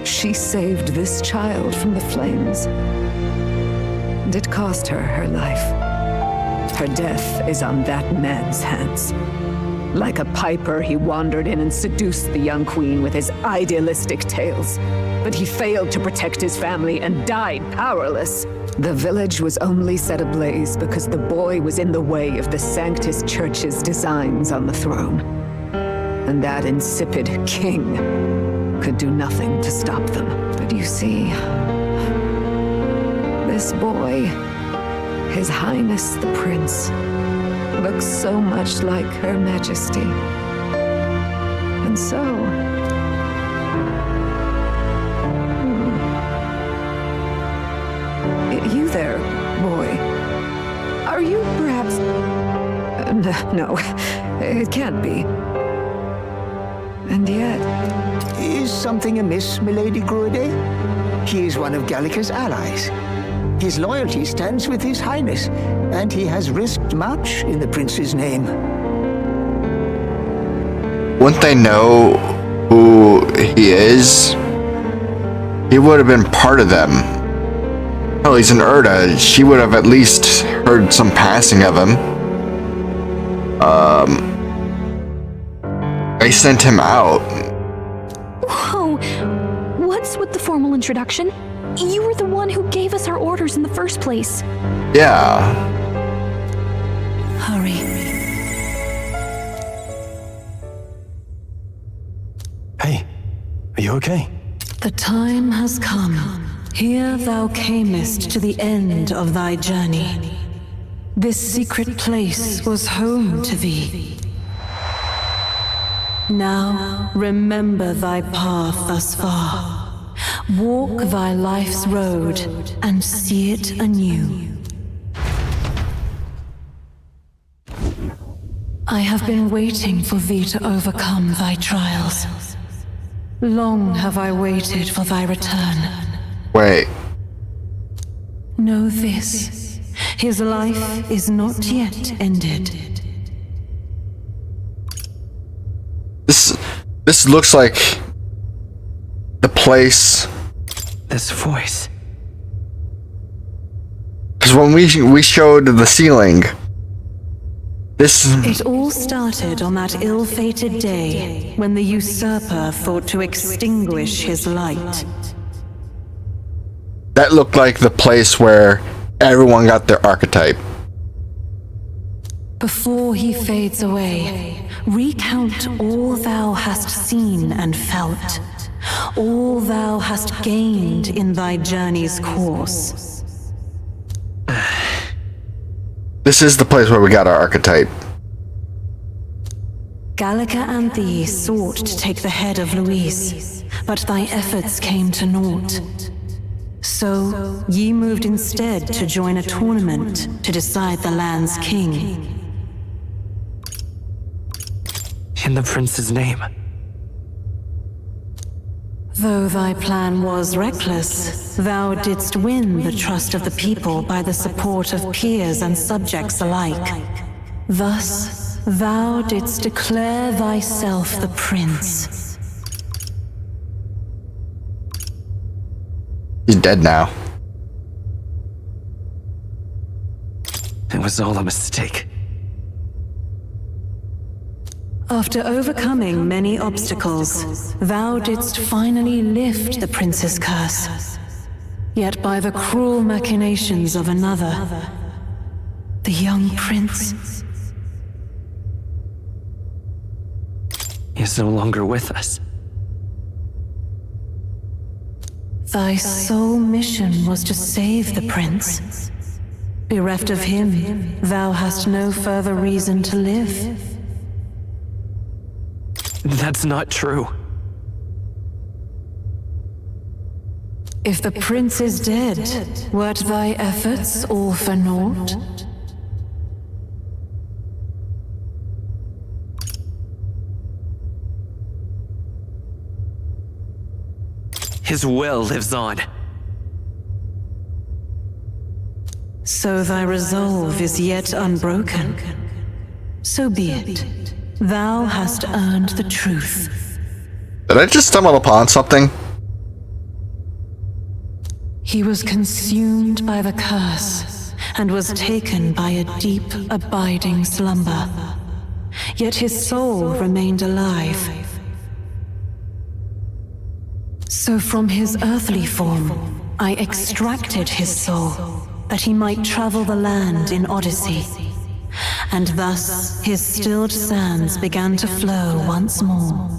She saved this child from the flames, and it cost her her life. Her death is on that man's hands. Like a piper, he wandered in and seduced the young queen with his idealistic tales. But he failed to protect his family and died powerless. The village was only set ablaze because the boy was in the way of the Sanctus Church's designs on the throne. And that insipid king could do nothing to stop them. But you see, this boy, His Highness the Prince, looks so much like Her Majesty. And so... You there, boy. Are you perhaps... no, it can't be. And yet... Is something amiss, Milady Gruede? He is one of Gallica's allies. His loyalty stands with His Highness, and he has risked much in the prince's name. Wouldn't they know who he is? He would have been part of them. Hell, he's an Urda. She would have at least heard some passing of him. They sent him out. Whoa! What's with the formal introduction? You were the one who gave us our orders in the first place. Yeah. Hurry. Hey, are you okay? The time has come. Here thou camest to the end of thy journey. This secret place was home to thee. Now remember thy path thus far. Walk thy life's road and see it anew. I have been waiting for thee to overcome thy trials. Long have I waited for thy return. Wait. Know this, his life is not yet ended. This looks like the place. This voice. Because when we showed the ceiling, this. It all started on that ill-fated day when the usurper thought to extinguish his light. That looked like the place where everyone got their archetype. Before he fades away, recount all thou hast seen and felt, all thou hast gained in thy journey's course. This is the place where we got our archetype. Gallica and thee sought to take the head of Luis, but thy efforts came to naught. So, ye moved instead to join a tournament to decide the land's king. In the prince's name. Though thy plan was reckless, thou didst win the trust of the people by the support of peers and subjects alike. Thus, thou didst declare thyself the prince. He's dead now. It was all a mistake. After overcoming many obstacles, thou didst finally lift the prince's curse. Yet by the cruel machinations of another, the young prince is no longer with us. Thy sole mission was to save the prince. Bereft of him, thou hast no further reason to live. That's not true. If the prince is dead, wert thy efforts all for naught? His will lives on. So thy resolve is yet unbroken. So be it. Thou hast earned the truth. Did I just stumble upon something? He was consumed by the curse and was taken by a deep, abiding slumber. Yet his soul remained alive. So from his earthly form, I extracted his soul, that he might travel the land in Odyssey. And thus his stilled sands began to flow once more.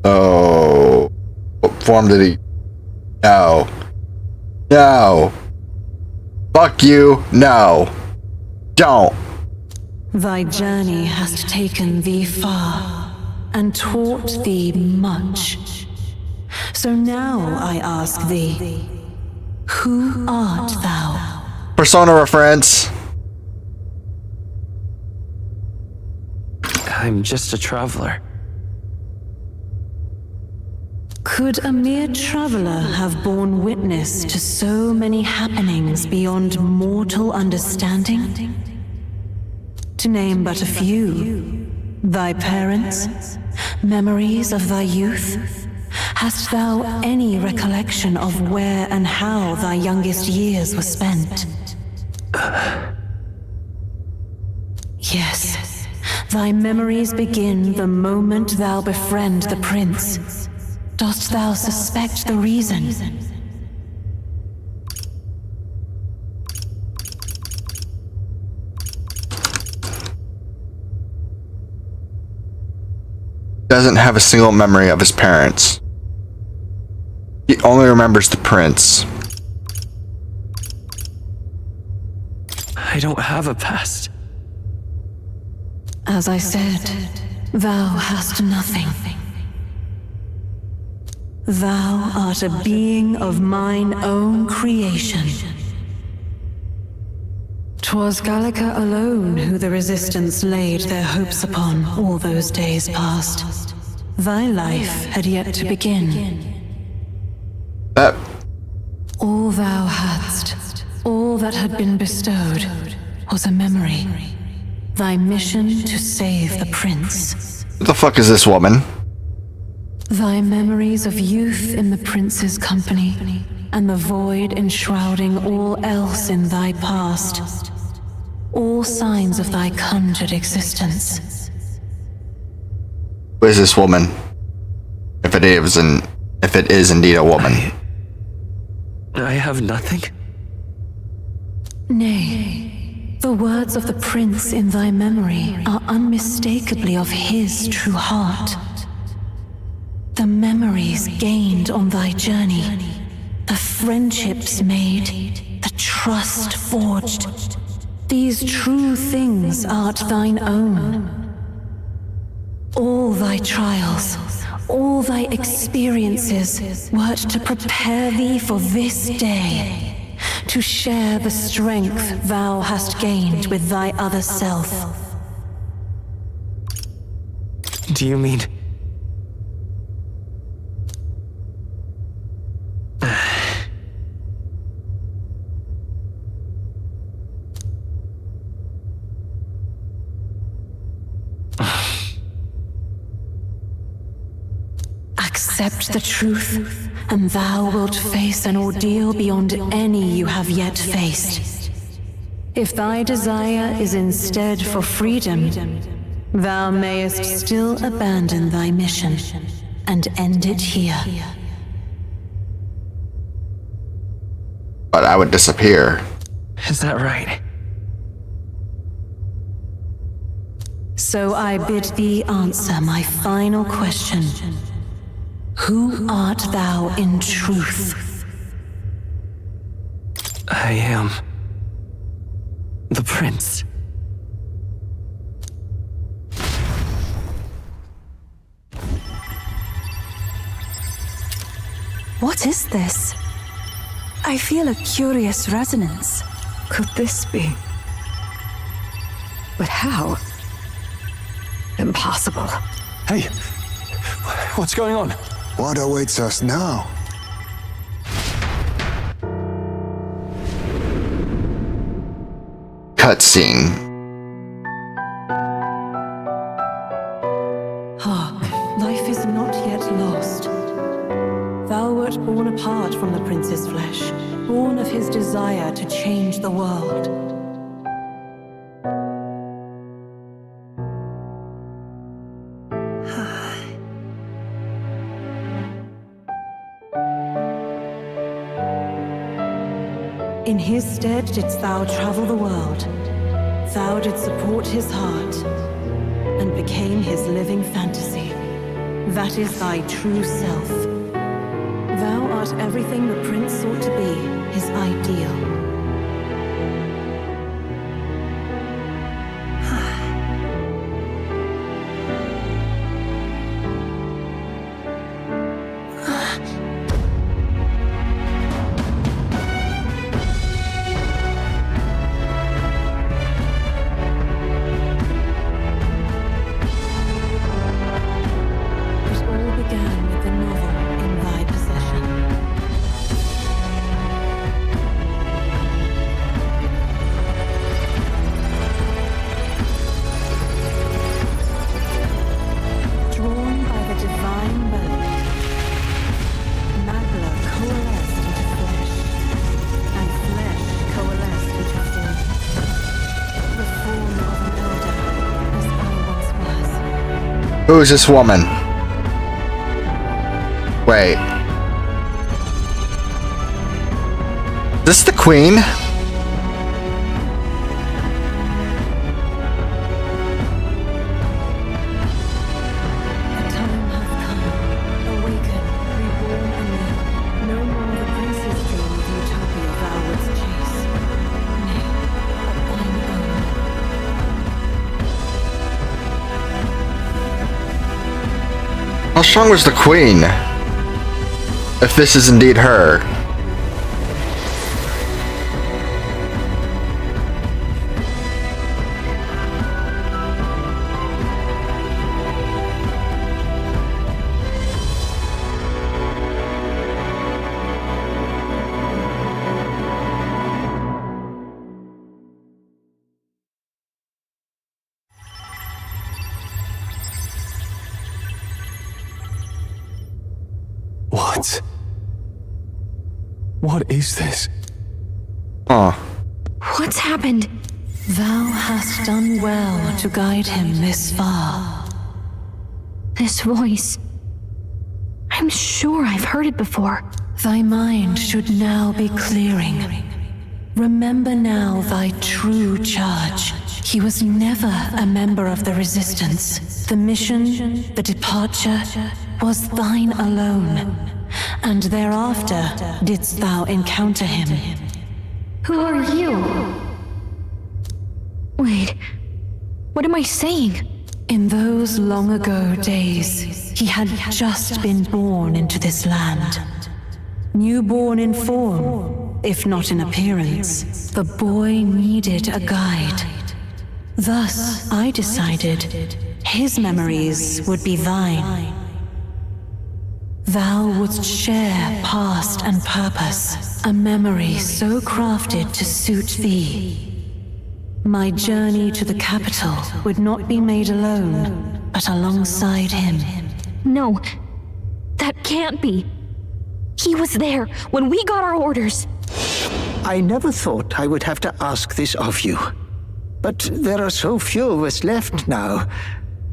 Oh. What form did he... No. No. Fuck you. No. Don't. Thy journey hast taken thee far, and taught thee much. So now I ask thee, who art thou? Persona reference. I'm just a traveler. Could a mere traveler have borne witness to so many happenings beyond mortal understanding? To name but a few, thy parents, memories of thy youth. Hast thou any recollection of where and how thy youngest years were spent? Yes, thy memories begin the moment thou befriend the prince. Dost thou suspect the reason? Doesn't have a single memory of his parents. He only remembers the prince. I don't have a past. As I said, thou hast nothing. Thou art a being of mine own creation. 'Twas Gallica alone who the Resistance laid their hopes upon all those days past. Thy life had yet to begin. All thou hadst, all that had been bestowed, was a memory. Thy mission to save the prince. What the fuck is this woman? Thy memories of youth in the prince's company, and the void enshrouding all else in thy past. All signs of thy conjured existence. Who is this woman? If it is indeed a woman. I have nothing. Nay, the words of the prince in thy memory are unmistakably of his true heart. The memories gained on thy journey, the friendships made, the trust forged. These true things art thine own. All thy trials, all thy experiences wert to prepare thee for this day, to share the strength thou hast gained with thy other self. Do you mean... Accept the truth, and thou wilt face an ordeal beyond any you have yet faced. If thy desire is instead for freedom, thou mayest still abandon thy mission and end it here. But I would disappear. Is that right? So I bid thee answer my final question. Who art thou in truth? I am... the prince. What is this? I feel a curious resonance. Could this be? But how? Impossible. Hey, what's going on? What awaits us now? Cutscene. Hark, life is not yet lost. Thou wert born apart from the prince's flesh, born of his desire to change the world. In his stead didst thou travel the world. Thou didst support his heart, and became his living fantasy. That is thy true self. Thou art everything the prince sought to be, his ideal. Who is this woman? Wait. Is this the queen? How strong was the queen? If this is indeed her. What is this? What's happened? Thou hast done well to guide him this far. This voice. I'm sure I've heard it before. Thy mind should now be clearing. Remember now thy true charge. He was never a member of the Resistance. The mission, the departure, was thine alone. And thereafter didst thou encounter him. Who are you? Wait, what am I saying? In those long ago days, he had just been born into this land. Newborn in form, if not in appearance, the boy needed a guide. Thus, I decided his memories would be thine. Thou wouldst share past and purpose, a memory so crafted to suit thee. My journey to the capital would not be made alone, but alongside him. No, that can't be. He was there when we got our orders. I never thought I would have to ask this of you. But there are so few of us left now.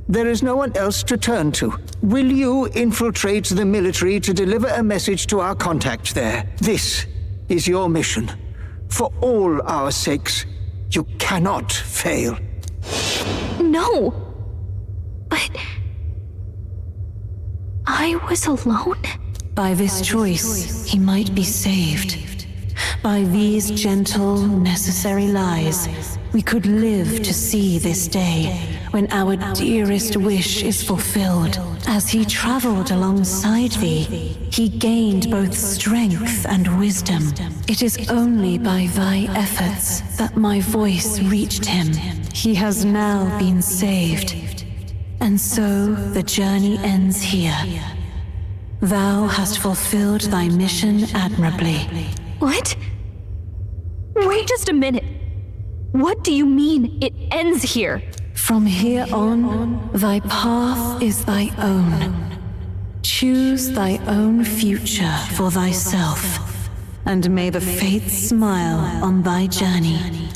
There is no one else to turn to. Will you infiltrate the military to deliver a message to our contact there? This is your mission. For all our sakes, you cannot fail. No! But... I was alone? By this choice, he might be saved. By these gentle, necessary lies, we could live to see this day, when our dearest wish is fulfilled. As he traveled alongside thee, he gained both strength and wisdom. It is only by thy efforts that my voice reached him. He has now been saved. And so the journey ends here. Thou hast fulfilled thy mission admirably. What? Wait just a minute. What do you mean, it ends here? From here on, thy path is thy own. Choose thy own future for thyself, and may the fates smile on thy journey.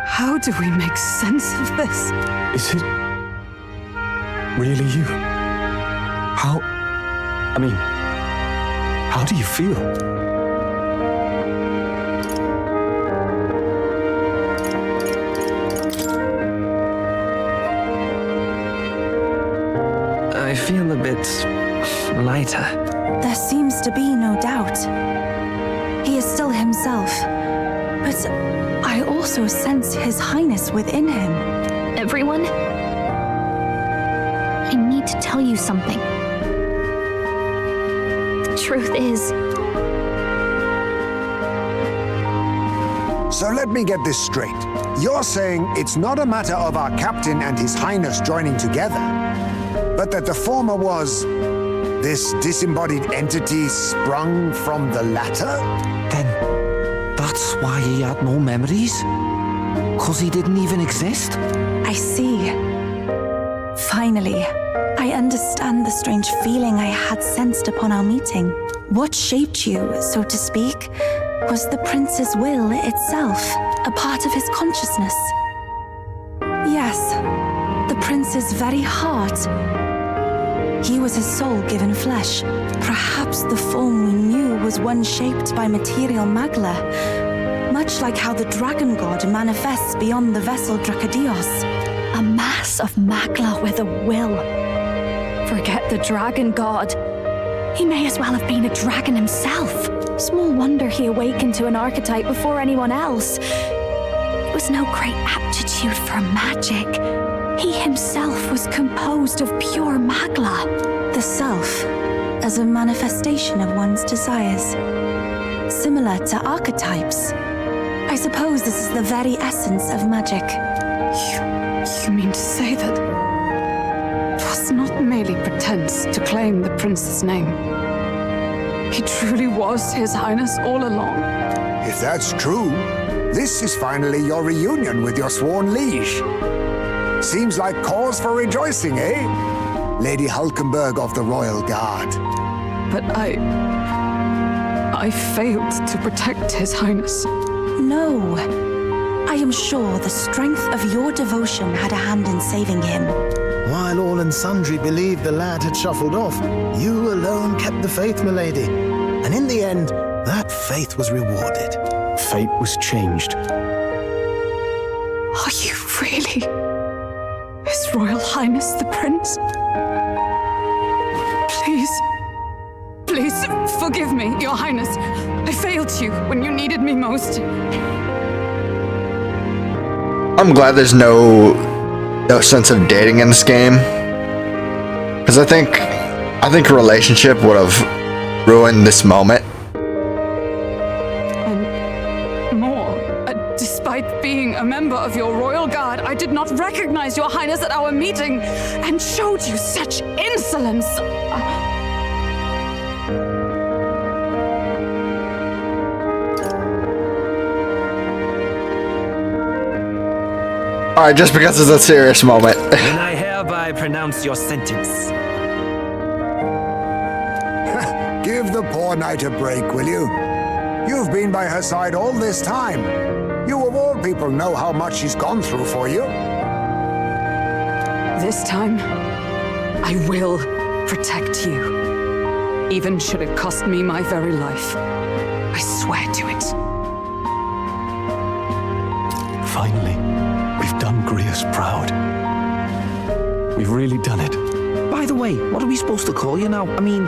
How do we make sense of this? Is it really you? How do you feel? I feel a bit lighter. There seems to be no doubt. He is still himself, but I also sense His Highness within him. Everyone, I need to tell you something. The truth is, So let me get this straight. You're saying it's not a matter of our captain and His Highness joining together, but that the former was this disembodied entity sprung from the latter? Then that's why he had no memories? 'Cause he didn't even exist? I see. Finally, I understand the strange feeling I had sensed upon our meeting. What shaped you, so to speak, was the prince's will itself, a part of his consciousness. Yes, the prince's very heart. He was his soul given flesh. Perhaps the form we knew was one shaped by material magla, much like how the dragon god manifests beyond the vessel Drakadios. A mass of magla with a will. Forget the dragon god. He may as well have been a dragon himself. Small wonder he awakened to an archetype before anyone else. It was no great aptitude for magic. He himself was composed of pure magla. The self, as a manifestation of one's desires. Similar to archetypes. I suppose this is the very essence of magic. You mean to say that it was not merely pretense to claim the prince's name? He truly was His Highness all along? If that's true, this is finally your reunion with your sworn liege. Seems like cause for rejoicing, eh? Lady Hulkenberg of the Royal Guard. But I failed to protect His Highness. No. I am sure the strength of your devotion had a hand in saving him. While all and sundry believed the lad had shuffled off, you alone kept the faith, milady. And in the end, that faith was rewarded. Fate was changed. Are you really His Royal Highness the Prince? Please, forgive me, Your Highness. I failed you when you needed me most. I'm glad there's no sense of dating in this game, because I think a relationship would have ruined this moment. And more, despite being a member of your royal guard, I did not recognize Your Highness at our meeting and showed you such insolence. Alright, just because it's a serious moment. Then I hereby pronounce your sentence. Give the poor knight a break, will you? You've been by her side all this time. You of all people know how much she's gone through for you. This time, I will protect you. Even should it cost me my very life. I swear to it. Finally, we've done Grius proud. We've really done it. By the way, what are we supposed to call you now? I mean,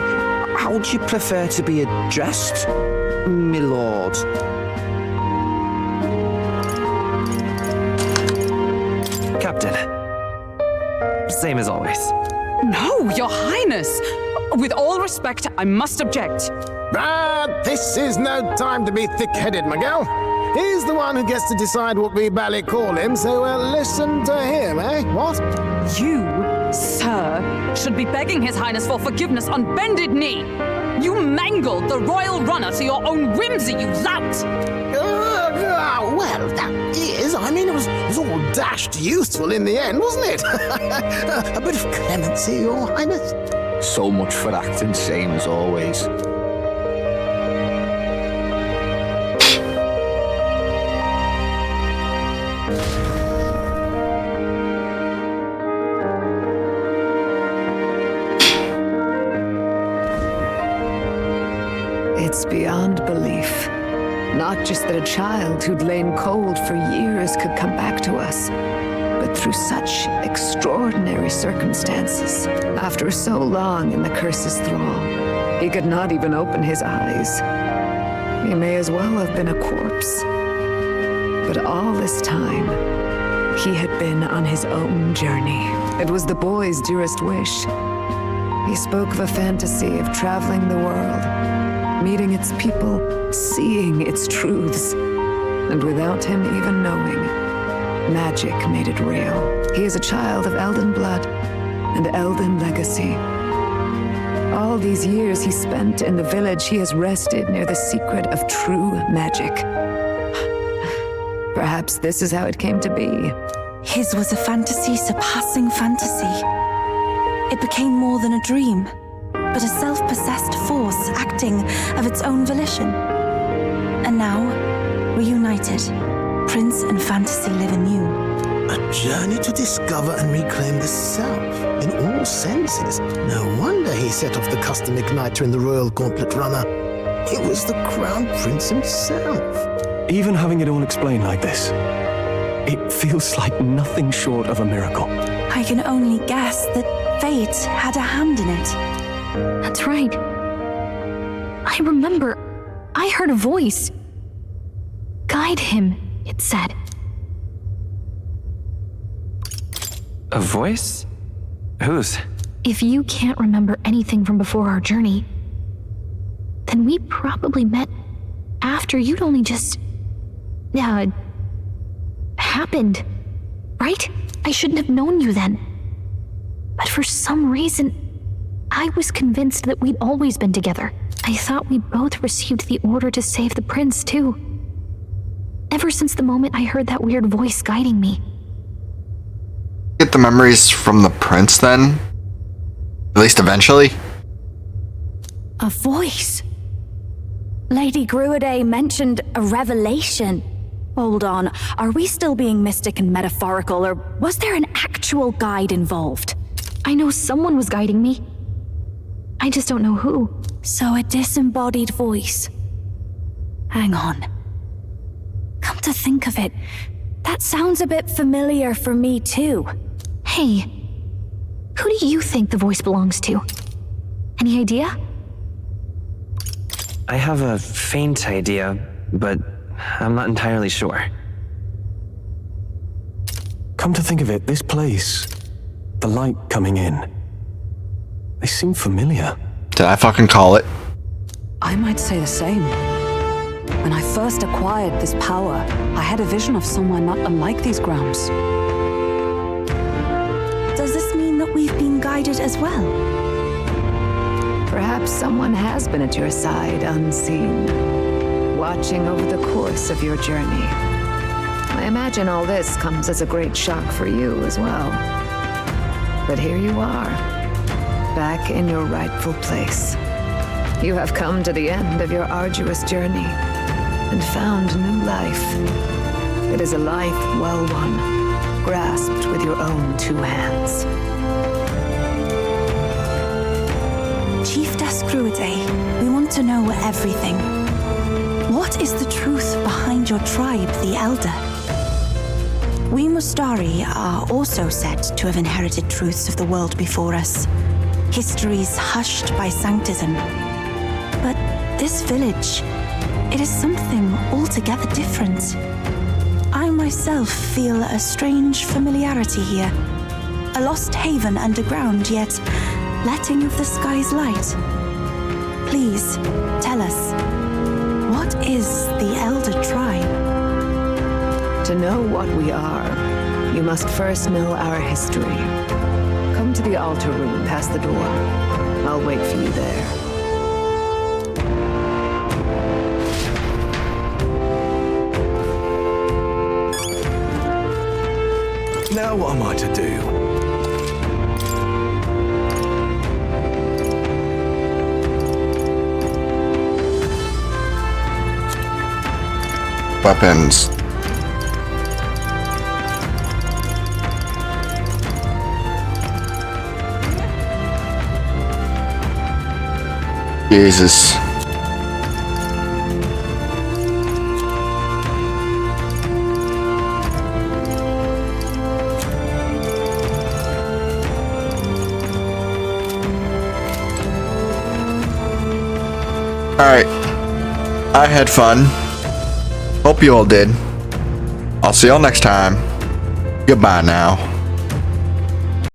how would you prefer to be addressed, my lord? Captain. Same as always. No, Your Highness! With all respect, I must object. But this is no time to be thick-headed, Miguel. He's the one who gets to decide what we bally call him, so listen to him, eh? What? You, sir, should be begging His Highness for forgiveness on bended knee. You mangled the royal runner to your own whimsy, you lout! Well, that is. I mean, it was all dashed useful in the end, wasn't it? A bit of clemency, Your Highness. So much for acting same as always. Not just that a child who'd lain cold for years could come back to us, but through such extraordinary circumstances. After so long in the curse's thrall, he could not even open his eyes. He may as well have been a corpse. But all this time, he had been on his own journey. It was the boy's dearest wish. He spoke of a fantasy of traveling the world, meeting its people, seeing its truths. And without him even knowing, magic made it real. He is a child of Elden blood and Elden legacy. All these years he spent in the village, he has rested near the secret of true magic. Perhaps this is how it came to be. His was a fantasy surpassing fantasy. It became more than a dream, but a self-possessed force acting of its own volition. And now, reunited, Prince and fantasy live anew. A journey to discover and reclaim the self, in all senses. No wonder he set off the custom igniter in the Royal Gauntlet Runner. It was the Crown Prince himself. Even having it all explained like this, it feels like nothing short of a miracle. I can only guess that fate had a hand in it. That's right. I remember, I heard a voice. Guide him, it said. A voice? Whose? If you can't remember anything from before our journey, then we probably met after you'd only just... happened, right? I shouldn't have known you then. But for some reason, I was convinced that we'd always been together. I thought we'd both received the order to save the prince, too. Ever since the moment I heard that weird voice guiding me. Get the memories from the prince then? At least eventually? A voice. Lady Gruaday mentioned a revelation. Hold on, are we still being mystic and metaphorical, or was there an actual guide involved? I know someone was guiding me. I just don't know who. So a disembodied voice. Hang on. Come to think of it, that sounds a bit familiar for me too. Hey, who do you think the voice belongs to? Any idea? I have a faint idea, but I'm not entirely sure. Come to think of it, this place, the light coming in, they seem familiar. Did I fucking call it? I might say the same. When I first acquired this power, I had a vision of somewhere not unlike these grounds. Does this mean that we've been guided as well? Perhaps someone has been at your side unseen, watching over the course of your journey. I imagine all this comes as a great shock for you as well. But here you are, back in your rightful place. You have come to the end of your arduous journey and found new life. It is a life well won, grasped with your own two hands. Chiefess Gruaday, we want to know everything. What is the truth behind your tribe, the Elder? We Mustari are also said to have inherited truths of the world before us, histories hushed by sanctism. But this village, it is something altogether different. I myself feel a strange familiarity here. A lost haven underground, yet letting of the sky's light. Please, tell us, what is the Elder Tribe? To know what we are, you must first know our history. Come to the altar room past the door. I'll wait for you there. Now what am I to do? Weapons. Jesus. Alright. I had fun. Hope you all did. I'll see y'all next time. Goodbye now.